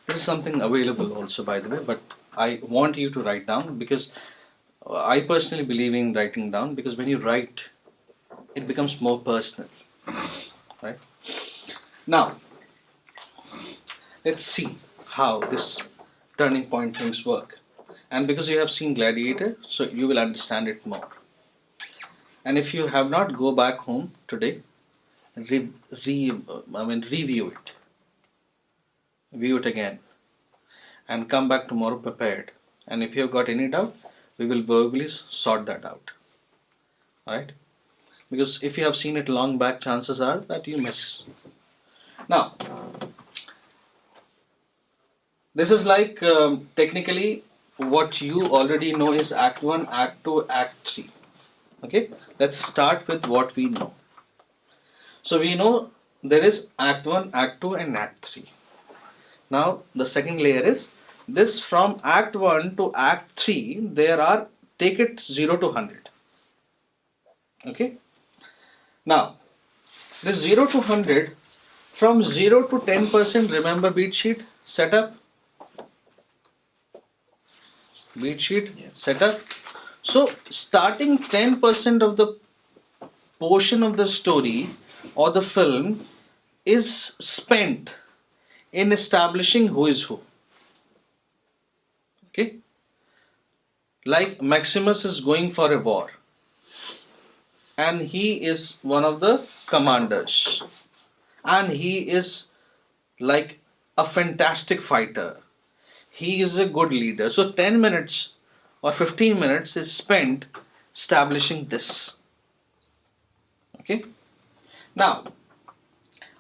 This is something available also, by the way, but I want you to write down because I personally believe in writing down, because when you write, it becomes more personal. Right? Now, let's see how this turning point things work. And because you have seen Gladiator, so you will understand it more. And if you have not, go back home today, review it. View it again. And come back tomorrow prepared. And if you have got any doubt, we will verbally sort that out. Alright? Because if you have seen it long back, chances are that you miss. Now, this is like technically what you already know is Act 1, Act 2, Act 3. Okay? Let's start with what we know. So we know there is Act 1, Act 2 and Act 3. Now the second layer is this, from Act 1 to Act 3 there are, take it 0 to 100. Okay? Now this 0 to 100, from 0 to 10%, remember beat sheet setup? Beat sheet setup. So starting 10% of the portion of the story or the film is spent in establishing who is who. Okay? Like Maximus is going for a war and he is one of the commanders and he is like a fantastic fighter. He is a good leader. So 10 minutes or 15 minutes is spent establishing this. Okay? Now,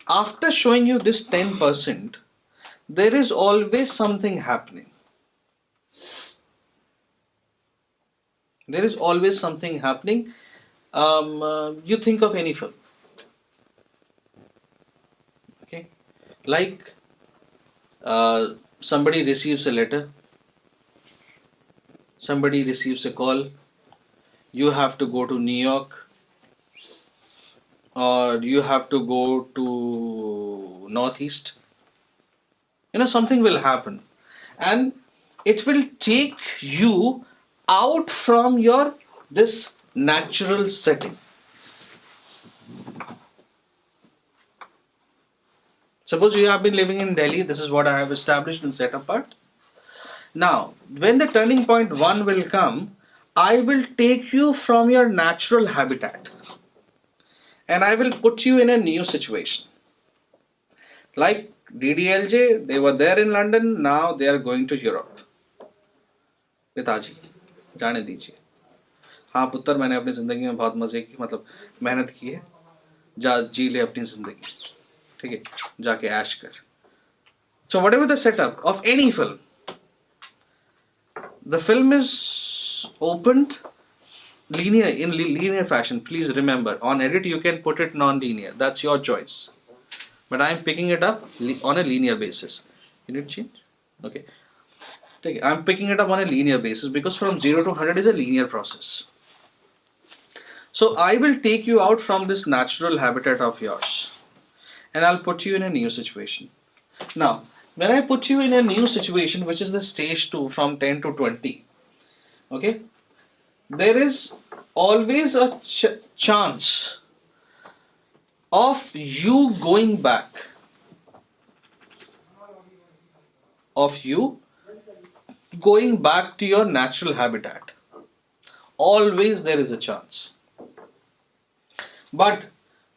after showing you this 10%, there is always something happening. There is always something happening. You think of any film, okay? Like somebody receives a letter, somebody receives a call, you have to go to New York, or you have to go to Northeast. Something will happen, and it will take you out from your this natural setting. Suppose you have been living in Delhi, this is what I have established and set apart. Now, when the turning point 1 will come, I will take you from your natural habitat and I will put you in a new situation. Like DDLJ, they were there in London, now they are going to Europe. पिताजी जाने दीजिए. हाँ पुत्र, मैंने अपनी ज़िंदगी में बहुत मज़े की, मतलब मेहनत की है, जा जी ले अपनी ज़िंदगी, ठीक है, जाके ऐश कर. So whatever the setup of any film, the film is opened linear, in linear fashion. Please remember, on edit you can put it non-linear, that's your choice, but I am picking it up on a linear basis. You need to change? Okay. I'm picking it up on a linear basis because from 0 to 100 is a linear process. So I will take you out from this natural habitat of yours and I'll put you in a new situation. Now, when I put you in a new situation, which is the stage 2 from 10 to 20, okay, there is always a chance of you going back, to your natural habitat. Always there is a chance. But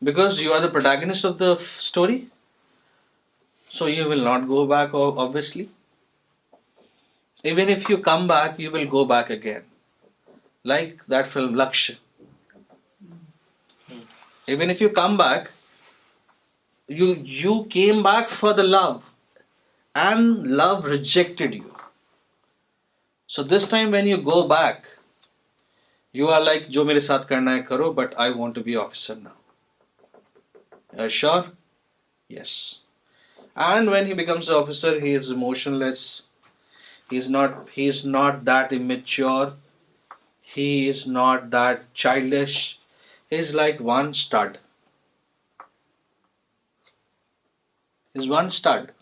because you are the protagonist of the story, so you will not go back, obviously. Even if you come back, you will go back again. Like that film Lakshya. Even if you come back, you came back for the love and love rejected you. So this time when you go back, you are like, jo mere saath karna hai karo, but I want to be officer now. Sure? Yes. And when he becomes an officer, he is emotionless. He is not that immature. He is not that childish. He is like one stud. He is one stud.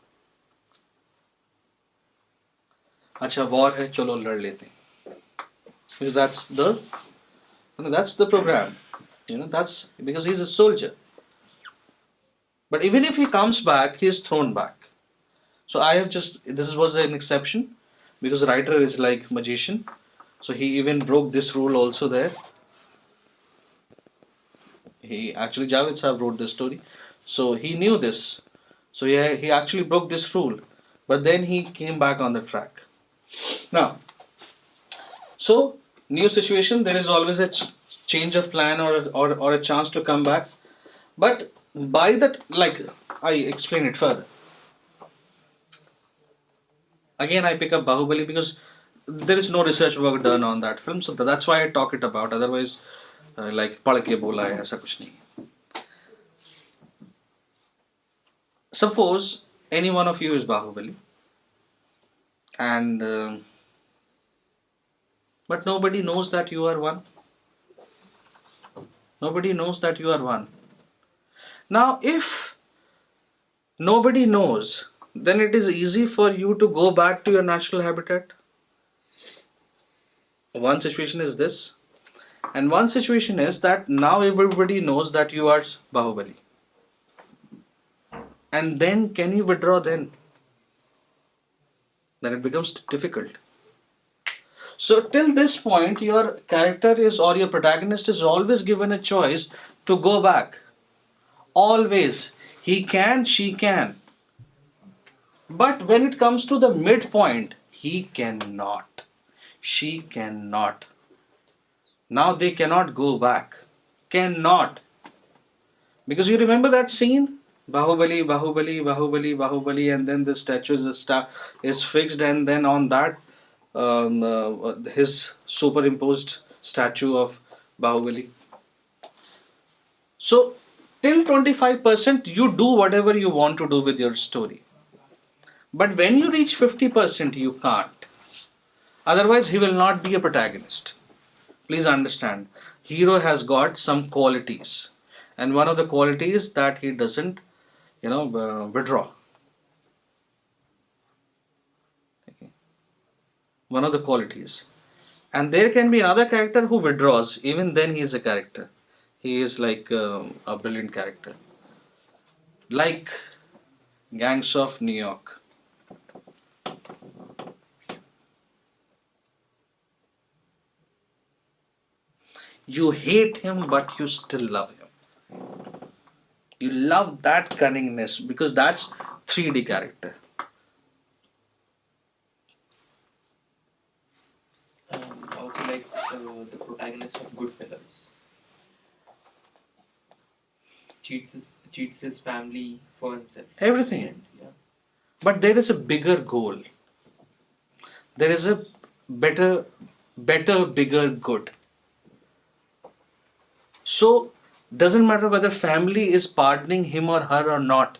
अच्छा war है, चलो लड़ लेते हैं. Because that's the program. That's because he's a soldier. But even if he comes back, he is thrown back. So this was an exception because the writer is like magician. So he even broke this rule also there. Javed Saab wrote this story. So he knew this. So he actually broke this rule. But then he came back on the track. Now, so new situation, there is always a change of plan or a chance to come back. But by that, like I explain it further. Again, I pick up Bahubali because there is no research work done on that film, so that's why I talk it about. Otherwise, like पढ़ के बोला है, ऐसा कुछ नहीं. Suppose any one of you is Bahubali, and but nobody knows that you are one. Nobody knows that you are one. Now, if nobody knows, then it is easy for you to go back to your natural habitat. One situation is this, and one situation is that now everybody knows that you are Bahubali. And then can you withdraw then? Then it becomes difficult. So till this point, your character is, or your protagonist is always given a choice to go back. Always. He can, she can. But when it comes to the midpoint, he cannot. She cannot. Now they cannot go back. Cannot. Because you remember that scene Bahubali, Bahubali, Bahubali, Bahubali, and then the statue is fixed, and then on that, his superimposed statue of Bahubali. So, till 25%, you do whatever you want to do with your story. But when you reach 50%, you can't. Otherwise, he will not be a protagonist. Please understand, hero has got some qualities, and one of the qualities that he doesn't, withdraw. Okay. One of the qualities, and there can be another character who withdraws. Even then, he is a character. He is like a brilliant character, like Gangs of New York. You hate him, but you still love him. You love that cunningness because that's 3D character. And also like the protagonist of Goodfellas cheats his family for himself. Everything. And, yeah. But there is a bigger goal. There is a better, bigger good. So, doesn't matter whether family is pardoning him or her or not,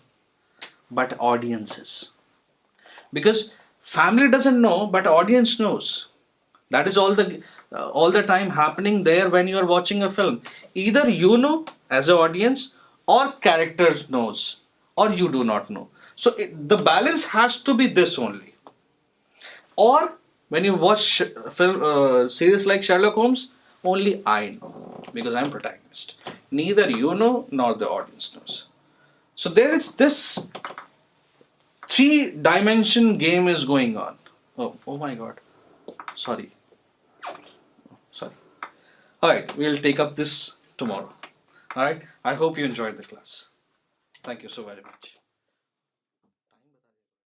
but audiences. Because family doesn't know, but audience knows. That is all the time happening there when you are watching a film. Either you know as an audience, or character knows, or you do not know. So the balance has to be this only. Or when you watch film series like Sherlock Holmes, only I know because I'm protagonist. Neither you know nor the audience knows. So there is this three-dimension game is going on. Oh my God. Sorry. Sorry. Alright, we'll take up this tomorrow. Alright, I hope you enjoyed the class. Thank you so very much.